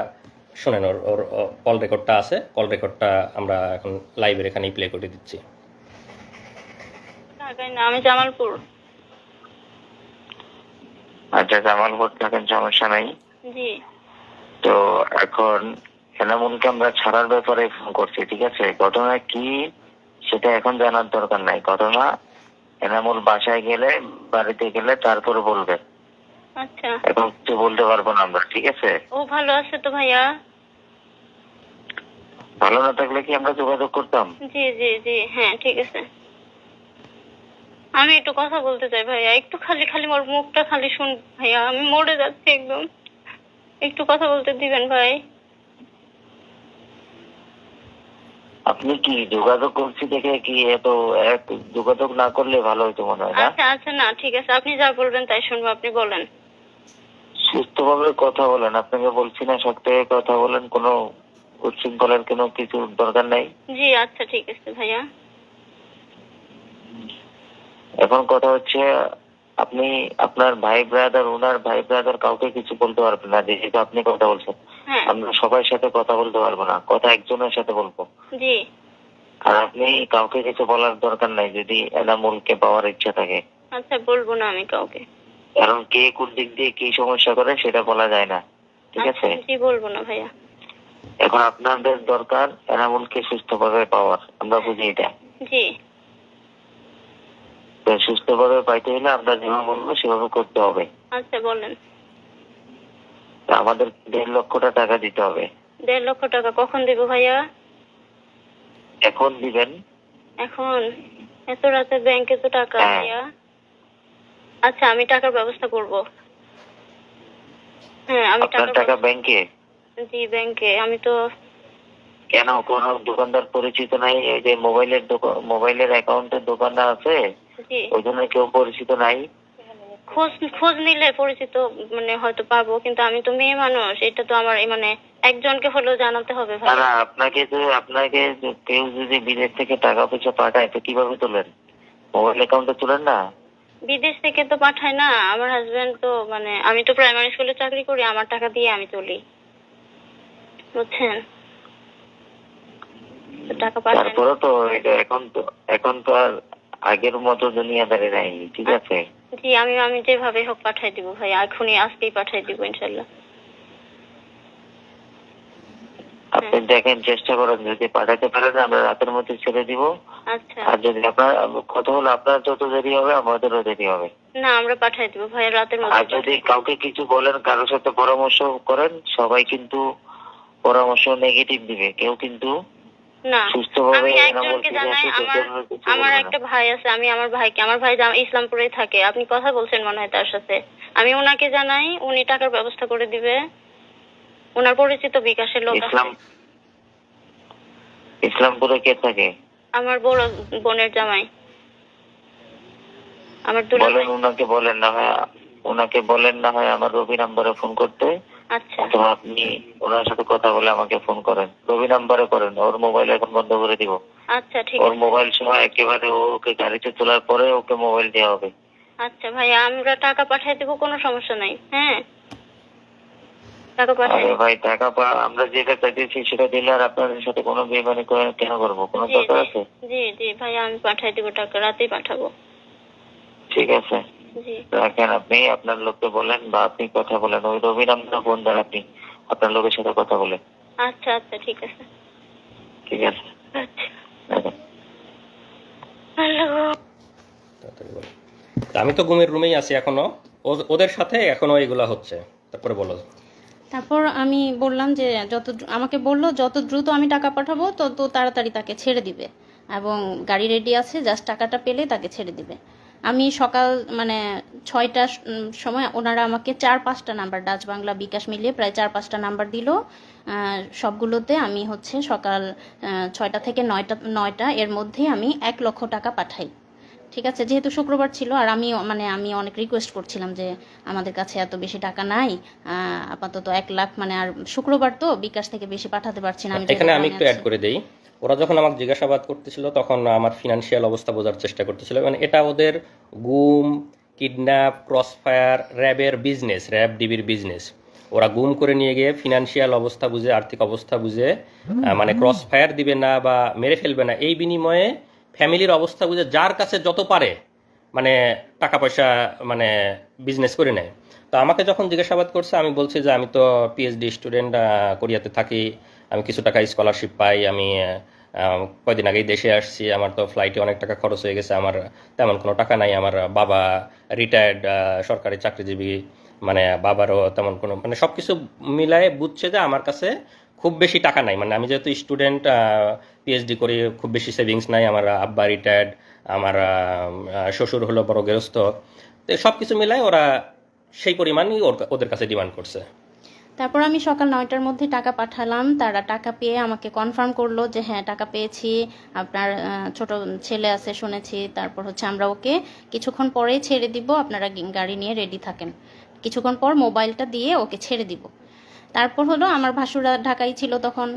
শোনেন, ওর ওর কল রেকর্ডটা আছে, কল রেকর্ডটা আমরা এখন লাইভের এখানেই প্লে করে দিচ্ছি। ঢাকায় না, আমি জামালপুর। আচ্ছা, জামালপুর থাকেন, সমস্যা নাই। জি। তো এখন এনামুলকে আমরা ছাড়ার ব্যাপারে ফোন করছি, ঠিক আছে? ঘটনা কি সেটা এখন জানার দরকার নাই। ঘটনা এনামুল বাসায় গেলে, বাড়িতে গেলে তারপরে বলবে। আচ্ছা, এখন কিছু বলতে পারবো না আমরা, ঠিক আছে? ও ভালো আছে তো ভাইয়া? ভালো না থাকলে কি আমরা যোগাযোগ করতাম? জি জি জি, হ্যাঁ ঠিক আছে। আমি একটু কথা বলতে চাই ভাইয়া, একটু খালি খালি মোর মুখটা খালি শুন ভাইয়া, আমি মরে যাচ্ছি একদম, একটু কথা বলতে দিবেন ভাই? আপনি কি যোগাযোগ করছি দেখে কি এত যোগাযোগ না করলে ভালো হইতো মনে হয় না? আচ্ছা আচ্ছা, না ঠিক আছে, আপনি যা বলবেন তাই শুনবো, আপনি বলেন। সুস্থভাবে কথা বলেন, আপনাকে বলছি না সব থেকে কথা বলেন, কোনো উচ্ছৃঙ্খলার কোনো কিছু দরকার নাই। জি আচ্ছা ঠিক আছে ভাইয়া। এখন কথা হচ্ছে, আপনি আপনার ভাই ব্রাদার, ওনার ভাই ব্রাদার কাউকে কিছু বলতে পারবেন না, যেহেতু আপনি কথা বলছেন। হ্যাঁ। আমরা সবার সাথে কথা বলতে পারবো না, কথা একজনের সাথে বলবো। জি। আর আপনি কাউকে কিছু বলার দরকার নাই যদি এনামুলকে পাওয়ার ইচ্ছা থাকে। আচ্ছা, বলবো না আমি কাউকে। কারণ কে কোন দিক দিয়ে কি সমস্যা করে সেটা বলা যায় না, ঠিক আছে? জি, বলবো না ভাইয়া। এখন আপনাদের দরকার এনামুলকে সুস্থভাবে পাওয়ার, আমরা বুঝি এটা। জি। তো সুস্থভাবে পাইতে হলে আমরা যেভাবে বলবো সেভাবে করতে হবে। আচ্ছা বলেন। তা আমাদের 1.5 লক্ষ টাকা দিতে হবে। 1.5 লক্ষ টাকা কখন দেবো ভাইয়া? এখন দিবেন? এখন? এত রাতে ব্যাংকে তো টাকা হ্যাঁ। ভাইয়া। আচ্ছা, আমি টাকার ব্যবস্থা করব। হ্যাঁ, আমি আপনার টাকা ব্যাংকে? জি ব্যাংকে। আমি তো কেন, কোন দোকানদার পরিচিত নাই? এই যে মোবাইলের অ্যাকাউন্টের দোকানদার আছে, জি ওইখানে কেউ পরিচিত নাই? খোঁজ নিলে পরিচিত মানে হয়তো পাবো, কিন্তু আমি তো মেয়ে মানুষ, এটা তো আমার মানে একজনকে হলেও জানাতে হবে ভাই। না, আপনাকে কেউ যদি বিদেশ থেকে টাকা পয়সা পাঠায় তো কিভাবে তোলেন? মোবাইল অ্যাকাউন্টে তোলেন না? বিদেশ থেকে তো পাঠায় না আমার হাজবেন্ড, তো মানে আমি তো প্রাইমারি স্কুলে চাকরি করি, আমার টাকা দিয়ে আমি তুলি, বুঝছেন? তো টাকা পাঠায় না। তারপরে তো এটা এখন তো আর আগের মতো দুনিয়াদারি নাই, ঠিক আছে? জি, আমি যেভাবে হোক পাঠাই দিব ভাই, এখনই আজকেই পাঠাই দিব ইনশাল্লাহ। আপনি দেখেন, চেষ্টা করেন, যদি পাঠাতে পারেন আমরা রাতের মধ্যে ছেড়ে দিব। আচ্ছা। আর যদি আপনার কথা হলো, আপনার যত দেরি হবে আমাদেরও দেরি হবে। না, আমরা পাঠাই দিব ভাই রাতের আর মধ্যে। যদি কাউকে কিছু বলেন, কারোর সাথে পরামর্শ করেন, সবাই কিন্তু পরামর্শ নেগেটিভ দিবে, কেউ কিন্তু না, সুস্থভাবে আমি একজনকে জানাই, আমার একটা ভাই আছে, আমি আমার ভাই ইসলামপুরেই থাকে, আপনি কথা বলছেন মনে হয় তার সাথে, আমি ওনাকে জানাই, উনি টাকার ব্যবস্থা করে দিবে, ওনার পরিচিত বিকাশের লোক আছে। ইসলামপুরে কে থাকে? আমার বড় বোনের জামাই, আমার দুলাভাই। ওনাকে বলেন না হয় আমার রবি নাম্বারে ফোন করতে। আচ্ছা। অথবা আপনি ওনার সাথে কথা বলে আমাকে ফোন করেন, রবি নাম্বারে করেন, ওর মোবাইল এখন বন্ধ করে দিব। আচ্ছা ঠিক ওর আছে। মোবাইল সময় একেবারে ওকে গাড়িতে তোলার পরে ওকে মোবাইল দেওয়া হবে। আচ্ছা ভাইয়া, আমরা টাকা পাঠিয়ে দেবো, কোনো সমস্যা নাই। হ্যাঁ টাকা পাঠাই। আরে ভাই আমরা যেটা চাইতেছি সেটা দিলে আর আপনাদের সাথে কোনো বেইমানি করে কেন করবো? কোনো জি দরকার জি আছে? জি জি ভাইয়া, আমি পাঠাই দিব টাকা, রাতেই পাঠাবো। ঠিক আছে, জি রাখেন। আপনি আপনার লোককে বলেন বা আপনি কথা বলেন, ওই রবির আমরা ফোন দেন, আপনি আপনার লোকের সাথে কথা বলেন। আচ্ছা আচ্ছা ঠিক আছে। ঠিক আছে, আচ্ছা রাখেন। আল্লাহ। তাড়াতাড়ি বলো। তা আমি তো ঘুমের রুমেই আছি এখনো, ওদের সাথে এখনো এগুলা হচ্ছে। তারপরে বলো। তারপর আমি বললাম যে আমাকে বললো যত দ্রুত আমি টাকা পাঠাবো তত তাড়াতাড়ি তাকে ছেড়ে দিবে, এবং গাড়ি রেডি আছে, জাস্ট টাকাটা পেলে তাকে ছেড়ে দিবে। আমি সকাল মানে 6টার সময় ওনারা আমাকে 4-5টা নাম্বার, ডাচ বাংলা বিকাশ মিলিয়ে প্রায় 4-5টা নাম্বার দিল। সবগুলোতে আমি হচ্ছে সকাল 6টা থেকে 9টা এর মধ্যেই আমি 1 লক্ষ টাকা পাঠাই। ঠিক আছে, যেহেতু শুক্রবার ছিল আর আমি অনেক রিকোয়েস্ট করছিলাম যে আমাদের কাছে এত বেশি টাকা নাই, আপাতত 1 লাখ, মানে আর শুক্রবার তো বিকাশ থেকে বেশি পাঠাতে পারছি না। এখানে আমি একটু অ্যাড করে দেই। ওরা যখন আমাকে জিজ্ঞাসাবাদ করতেছিল তখন আমার ফিনান্সিয়াল অবস্থা বোঝার চেষ্টা করতেছিল, মানে এটা ওদের গুম, কিডন্যাপ, ক্রসফায়ার, র্যাবের বিজনেস, র্যাব ডিবির বিজনেস। ওরা গুম করে নিয়ে গিয়ে ফিনান্সিয়াল অবস্থা বুঝে, আর্থিক অবস্থা বুঝে, মানে ক্রসফায়ার দিবে না বা মেরে ফেলবে না, এই বিনিময়ে ফ্যামিলির অবস্থা বুঝে যার কাছে যত পারে মানে টাকা পয়সা মানে বিজনেস করে নেয়। তো আমাকে যখন জিজ্ঞাসাবাদ করছে আমি বলছি যে আমি তো পিএইচডি স্টুডেন্ট, কোরিয়াতে থাকি, আমি কিছু টাকা স্কলারশিপ পাই, আমি কয়দিন আগেই দেশে আসছি, আমার তো ফ্লাইটে অনেক টাকা খরচ হয়ে গেছে, আমার তেমন কোনো টাকা নাই, আমার বাবা রিটায়ার্ড সরকারি চাকরিজীবী, মানে বাবারও তেমন কোনো, মানে সব কিছু মিলায়ে বুঝছে যে আমার কাছে খুব বেশি টাকা নাই, মানে আমি যেহেতু স্টুডেন্ট পিএইচডি করি, খুব বেশি সেভিংস নাই, আমার আব্বা রিটায়ার্ড, আমার শ্বশুর হলো বড় গৃহস্থ, তো সব কিছু মিলায় ওরা সেই পরিমাণই ওদের কাছে ডিমান্ড করছে। তারপর আমি সকাল 9টার মধ্যে টাকা পাঠালাম। তারা টাকা পেয়ে আমাকে কনফার্ম করলো যে হ্যাঁ টাকা পেয়েছি, আপনার ছোট ছেলে আছে শুনেছি। তারপর হচ্ছে আমরা ওকে কিছুক্ষণ পরেই ছেড়ে দিব, আপনারা গাড়ি নিয়ে রেডি থাকেন, কিছুক্ষণ পর মোবাইলটা দিয়ে ওকে ছেড়ে দিব। তারপর হলো আমার ভাসুরা ঢাকায় ছিল তখন,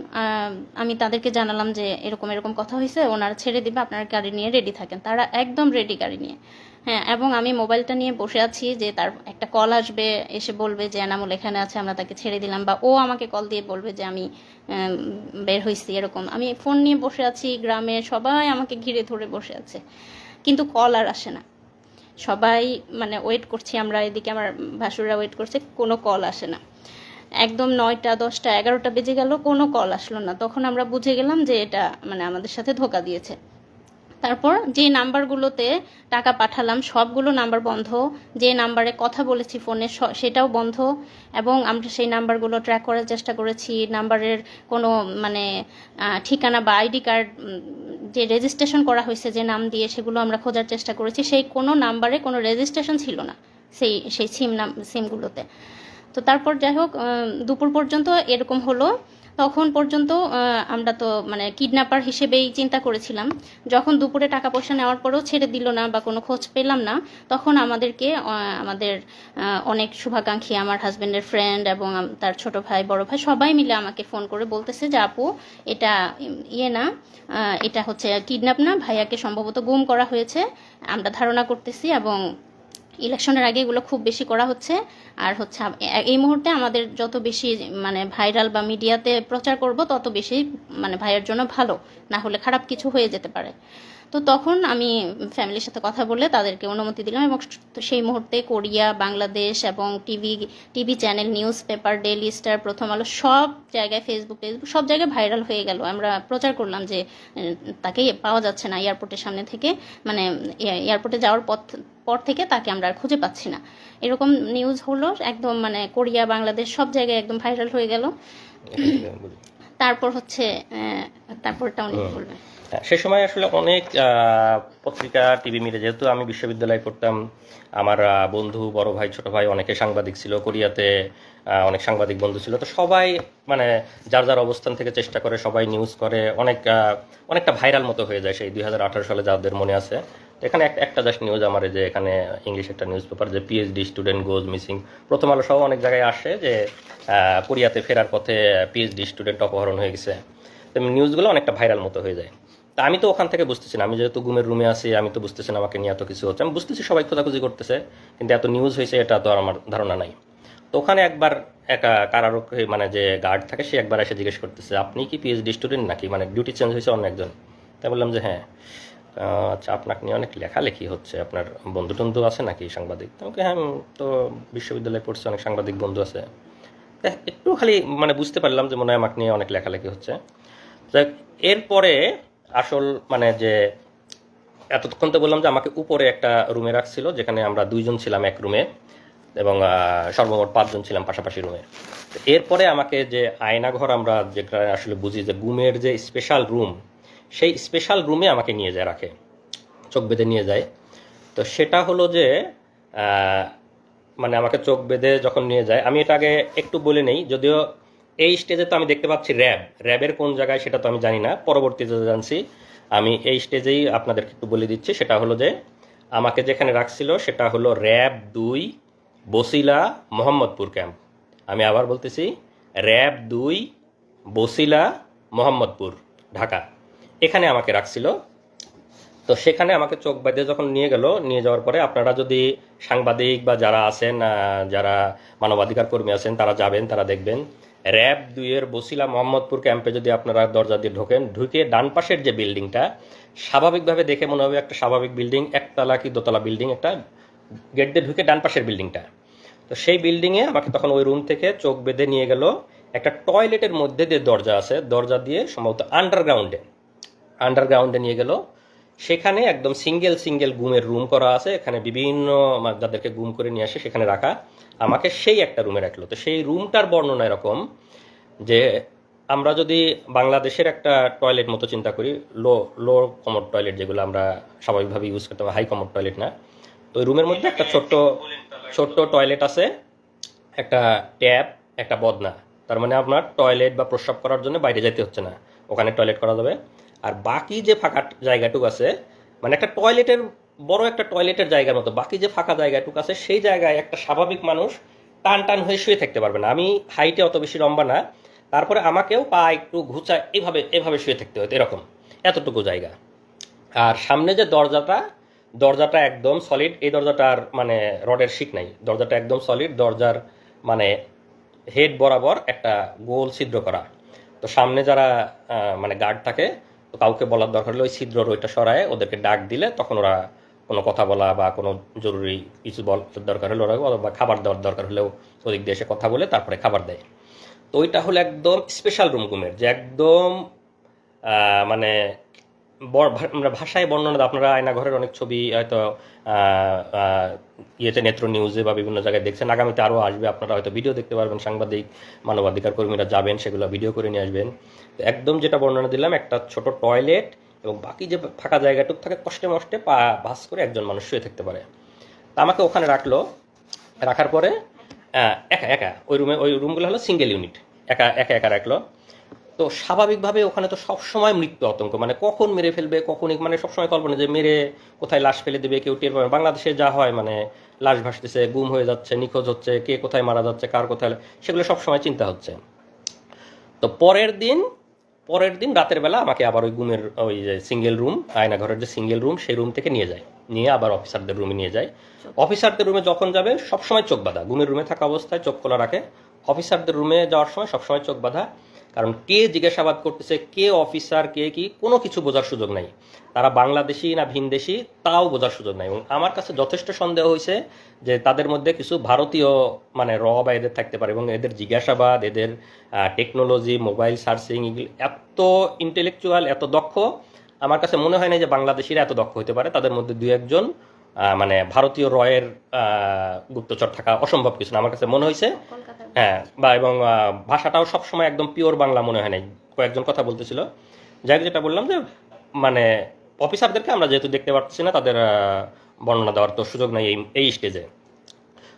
আমি তাদেরকে জানালাম যে এরকম এরকম কথা হয়েছে, ওনারা ছেড়ে দিবে, আপনারা গাড়ি নিয়ে রেডি থাকেন। তারা একদম রেডি গাড়ি নিয়ে। হ্যাঁ, এবং আমি মোবাইলটা নিয়ে বসে আছি যে তার একটা কল আসবে, এসে বলবে যে এনামুল এখানে আছে, আমরা তাকে ছেড়ে দিলাম, বা ও আমাকে কল দিয়ে বলবে যে আমি বের হয়েছি। এরকম আমি ফোন নিয়ে বসে আছি, গ্রামে সবাই আমাকে ঘিরে ধরে বসে আছে, কিন্তু কল আর আসে না। সবাই মানে ওয়েট করছি আমরা, এদিকে আমার ভাসুরা ওয়েট করছে, কোনো কল আসে না। একদম 9টা 10টা 11টা বেজে গেল, কোনো কল আসলো না। তখন আমরা বুঝে গেলাম যে এটা মানে আমাদের সাথে ধোঁকা দিয়েছে। তারপর যে নাম্বারগুলোতে টাকা পাঠালাম সবগুলো নাম্বার বন্ধ, যে নাম্বারে কথা বলেছি ফোনে সেটাও বন্ধ, এবং আমরা সেই নাম্বারগুলো ট্র্যাক করার চেষ্টা করেছি। নাম্বারের কোনো মানে ঠিকানা বা আইডি কার্ড যে রেজিস্ট্রেশন করা হয়েছে যে নাম দিয়ে, সেগুলো আমরা খোঁজার চেষ্টা করেছি, সেই কোনো নাম্বারে কোনো রেজিস্ট্রেশন ছিল না সেই সিমগুলোতে। তো তারপর যাই হোক দুপুর পর্যন্ত এরকম হলো। তখন পর্যন্ত আমরা তো মানে কিডন্যাপার হিসেবেই চিন্তা করেছিলাম। যখন দুপুরে টাকা পয়সা নেওয়ার পরেও ছেড়ে দিল না বা কোনো খোঁজ পেলাম না, তখন আমাদেরকে আমাদের অনেক শুভাকাঙ্ক্ষী, আমার হাজব্যান্ডের ফ্রেন্ড এবং তার ছোট ভাই বড় ভাই সবাই মিলে আমাকে ফোন করে বলতেছে যে আপু এটা না, এটা হচ্ছে কিডন্যাপ না, ভাইয়াকে সম্ভবত গুম করা হয়েছে, আমরা ধারণা করতেছি, এবং ইলেকশনের আগে এগুলো খুব বেশি করা হচ্ছে। আর হচ্ছে এই মুহূর্তে আমাদের যত বেশি মানে ভাইরাল বা মিডিয়াতে প্রচার করব তত বেশি মানে ভাইয়ের জন্য ভালো, না হলে খারাপ কিছু হয়ে যেতে পারে। তো তখন আমি ফ্যামিলির সাথে কথা বলে তাদেরকে অনুমতি দিলাম, এবং সেই মুহূর্তে কোরিয়া, বাংলাদেশ এবং TV channel, news paper, daily star, প্রথম আলো, সব জায়গায়, ফেসবুক সব জায়গায় ভাইরাল হয়ে গেল। আমরা প্রচার করলাম যে তাকে পাওয়া যাচ্ছে না এয়ারপোর্টের সামনে থেকে, মানে এয়ারপোর্টে যাওয়ার পর থেকে তাকে আমরা আর খুঁজে পাচ্ছি না। এরকম নিউজ হলো একদম, মানে কোরিয়া, বাংলাদেশ সব জায়গায় একদম ভাইরাল হয়ে গেল। তারপর হচ্ছে তারপরটা অনেক বলবেন। সে সময় আসলে অনেক পত্রিকা, টিভি মিডিয়া, যেহেতু আমি বিশ্ববিদ্যালয়ে করতাম, আমার বন্ধু, বড় ভাই, ছোট ভাই অনেকে সাংবাদিক ছিল, কোরিয়াতে অনেক সাংবাদিক বন্ধু ছিল, তো সবাই মানে যার যার অবস্থান থেকে চেষ্টা করে, সবাই নিউজ করে, অনেকটা ভাইরাল মতো হয়ে যায় সেই 2018 সালে, যাদের মনে আছে। এখানে একটা জাস্ট নিউজ আমার, যে এখানে ইংলিশ একটা নিউজ পেপার, যে পিএইচডি স্টুডেন্ট গোজ মিসিং, প্রথম আলো সহ অনেক জায়গায় আসে যে কোরিয়াতে ফেরার পথে পিএইচডি স্টুডেন্ট অপহরণ হয়ে গেছে। তো নিউজগুলো অনেকটা ভাইরাল মতো হয়ে যায়। তা আমি তো ওখান থেকে বুঝতেছি না, আমি যেহেতু ঘুমের রুমে আছি, আমি তো বুঝতেছি না আমাকে নিয়ে এত কিছু হচ্ছে। আমি বুঝতেছি সবাই খোঁজাখুঁজি করতেছে, কিন্তু এত নিউজ হয়েছে এটা তো আমার ধারণা নাই। তো ওখানে একবার একটা কারারক্ষী মানে যে গার্ড থাকে সে একবার এসে জিজ্ঞেস করতেছে, আপনি কি পিএইচডি স্টুডেন্ট নাকি, মানে ডিউটি চেঞ্জ হয়েছে অন্য একজন। তাই বললাম যে হ্যাঁ। আচ্ছা, আপনাকে নিয়ে অনেক লেখালেখি হচ্ছে, আপনার বন্ধু টন্ধু আছে নাকি সাংবাদিক? আমাকে হ্যাঁ, তো বিশ্ববিদ্যালয়ে পড়ছে, অনেক সাংবাদিক বন্ধু আছে। একটু খালি মানে বুঝতে পারলাম যে মনে হয় আমাকে নিয়ে অনেক লেখালেখি হচ্ছে। যাক, এরপরে আসল মানে যে এতক্ষণ তো বললাম যে আমাকে উপরে একটা রুমে রাখছিল, যেখানে আমরা 2 জন ছিলাম এক রুমে, এবং সর্বমোট 5 জন ছিলাম পাশাপাশি রুমে। এরপরে আমাকে যে আয়নাঘর আমরা যেটা আসলে বুঝি যে গুমের যে স্পেশাল রুম, সেই স্পেশাল রুমে আমাকে নিয়ে যায়, রাখে, চোখ বেঁধে নিয়ে যায়। তো সেটা হলো যে মানে আমাকে চোখ বেঁধে যখন নিয়ে যায়, আমি এটা আগে একটু বলে নেই, যদিও এই স্টেজে তো আমি দেখতে পাচ্ছি র্যাবের কোন জায়গায় সেটা তো আমি জানি না, পরবর্তীতে জানছি। আমি এই স্টেজেই আপনাদেরকে একটু বলে দিচ্ছি। সেটা হলো যে আমাকে যেখানে রাখছিল সেটা হলো র্যাব 2 বসিলা মোহাম্মদপুর ক্যাম্প। আমি আবার বলতেছি, র্যাব 2 বসিলা মোহাম্মদপুর, ঢাকা, এখানে আমাকে রাখছিল। তো সেখানে আমাকে চোখ বেঁধে যখন নিয়ে যাওয়ার পরে, আপনারা যদি সাংবাদিক বা যারা আছেন, যারা মানবাধিকার কর্মী আছেন, তারা যাবেন, তারা দেখবেন র্যাব 2 এর বসিলা মোহাম্মদপুর ক্যাম্পে যদি আপনারা দরজা দিয়ে ঢুকে ডান পাশের যে বিল্ডিংটা, স্বাভাবিকভাবে দেখে মনে হবে একটা স্বাভাবিক বিল্ডিং, একতলা কি দোতলা বিল্ডিং, একটা গেট দিয়ে ঢুকে ডান পাশের বিল্ডিংটা। তো সেই বিল্ডিংয়ে আমাকে তখন ওই রুম থেকে চোখ বেঁধে নিয়ে গেল একটা টয়লেটের মধ্যে দিয়ে দরজা আছে, দরজা দিয়ে সম্ভবত আন্ডারগ্রাউন্ডে নিয়ে গেল। সেখানে একদম সিঙ্গেল গুমের রুম করা আছে, এখানে বিভিন্ন যাদেরকে গুম করে নিয়ে আসে সেখানে রাখা, আমাকে সেই একটা রুমে রাখলো। তো সেই রুমটার বর্ণনা এরকম যে, আমরা যদি বাংলাদেশের একটা টয়লেট মতো চিন্তা করি, লো কমোড টয়লেট যেগুলো আমরা স্বাভাবিকভাবে ইউজ করতে হবে, হাই কমোড টয়লেট না। তো ওই রুমের মধ্যে একটা ছোট্ট টয়লেট আছে, একটা ট্যাপ, একটা বদনা। তার মানে আপনার টয়লেট বা প্রস্রাব করার জন্য বাইরে যেতে হচ্ছে না, ওখানে টয়লেট করা যাবে। আর বাকি যে ফাঁকা জায়গাটুকু আছে, মানে একটা বড় একটা টয়লেটের জায়গার মতো বাকি যে ফাঁকা জায়গাটুকু আছে, সেই জায়গায় একটা স্বাভাবিক মানুষ টান হয়ে শুয়ে থাকতে পারবে না। আমি হাইটে অত বেশি লম্বা না, তারপরে আমাকেও পা একটু ঘুচায় এভাবে শুয়ে থাকতে হতো, এরকম এতটুকু জায়গা। আর সামনে যে দরজাটা একদম সলিড, এই দরজাটার মানে রডের শিক নাই, দরজাটা একদম সলিড, দরজার মানে হেড বরাবর একটা গোল ছিদ্র করা। তো সামনে যারা মানে গার্ড থাকে, তো কাউকে বলার দরকার হলে ওই ছিদ্রর ওইটা সরায় ওদেরকে ডাক দিলে তখন ওরা কোনো কথা বলা বা কোনো জরুরি কিছু দরকার হলে ওরা, বা খাবার দেওয়ার দরকার হলেও ওদিক দিয়ে এসে কথা বলে তারপরে খাবার দেয়। তো ওইটা হলো একদম স্পেশাল রুম গুমের, যে একদম মানে আমরা ভাষায় বর্ণনা, আপনারা আয়নাঘরের অনেক ছবি হয়তো ইয়েতে নেত্র নিউজে বা বিভিন্ন জায়গায় দেখছেন, আগামীতে আরও আসবে, আপনারা হয়তো ভিডিও দেখতে পারবেন, সাংবাদিক মানবাধিকার কর্মীরা যাবেন, সেগুলো ভিডিও করে নিয়ে আসবেন। তো একদম যেটা বর্ণনা দিলাম, একটা ছোট টয়লেট এবং বাকি যে ফাঁকা জায়গাটুক থাকে, কষ্টে মষ্টে পা ভাস করে একজন মানুষ শুয়ে থাকতে পারে। তা আমাকে ওখানে রাখার পরে একা ওই রুমগুলো হলো সিঙ্গেল ইউনিট, একা রাখলো। তো স্বাভাবিকভাবে ওখানে তো সবসময় মৃত্যু আতঙ্ক, মানে কখন মেরে ফেলবে, কখনই মানে সবসময় কল্পনা যে মেরে কোথায় লাশ ফেলে দেবে, কেউ টের পাবে। বাংলাদেশে যা হয়, মানে লাশ ভাসতেছে, গুম হয়ে যাচ্ছে, নিখোঁজ হচ্ছে, কে কোথায় মারা যাচ্ছে, কার কোথায়, সেগুলো সবসময় চিন্তা হচ্ছে। তো পরের দিন রাতের বেলা আমাকে আবার ওই গুমের ওই যে সিঙ্গেল রুম, আয়নাঘরের যে সিঙ্গেল রুম, সেই রুম থেকে নিয়ে আবার অফিসারদের রুমে নিয়ে যায়। অফিসারদের রুমে যখন যাবে সবসময় চোখ বাঁধা, গুমের রুমে থাকা অবস্থায় চোখ খোলা রাখে। অফিসারদের রুমে যাওয়ার সময় সবসময় চোখ বাঁধা, কারণ কে জিজ্ঞাসাবাদ করতেছে, কে অফিসার, কে কি, কোনো কিছু বোঝার সুযোগ নাই। তারা বাংলাদেশি না ভিনদেশি তাও বোঝার সুযোগ নাই। এবং আমার কাছে যথেষ্ট সন্দেহ হয়েছে যে তাদের মধ্যে কিছু ভারতীয় মানে বা এদের থাকতে পারে, এবং এদের জিজ্ঞাসাবাদ, এদের টেকনোলজি, মোবাইল সার্চিং, এগুলো এত ইন্টেলেকচুয়াল, এত দক্ষ, আমার কাছে মনে হয় না যে বাংলাদেশিরা এত দক্ষ হতে পারে। তাদের মধ্যে 2-1 মানে ভারতীয় রয়ের গুপ্তচর থাকা অসম্ভব কিছু না, আমার কাছে মনে হয়েছে। হ্যাঁ, এবং ভাষাটাও সবসময় একদম পিওর বাংলা মনে হয় নাই, কয়েকজন কথা বলতেছিল। যাই হোক, যেটা বললাম যে মানে অফিসারদেরকে আমরা যেহেতু দেখতে পাচ্ছি না, তাদের বর্ণনা দেওয়ার তো সুযোগ নেই এই স্টেজে।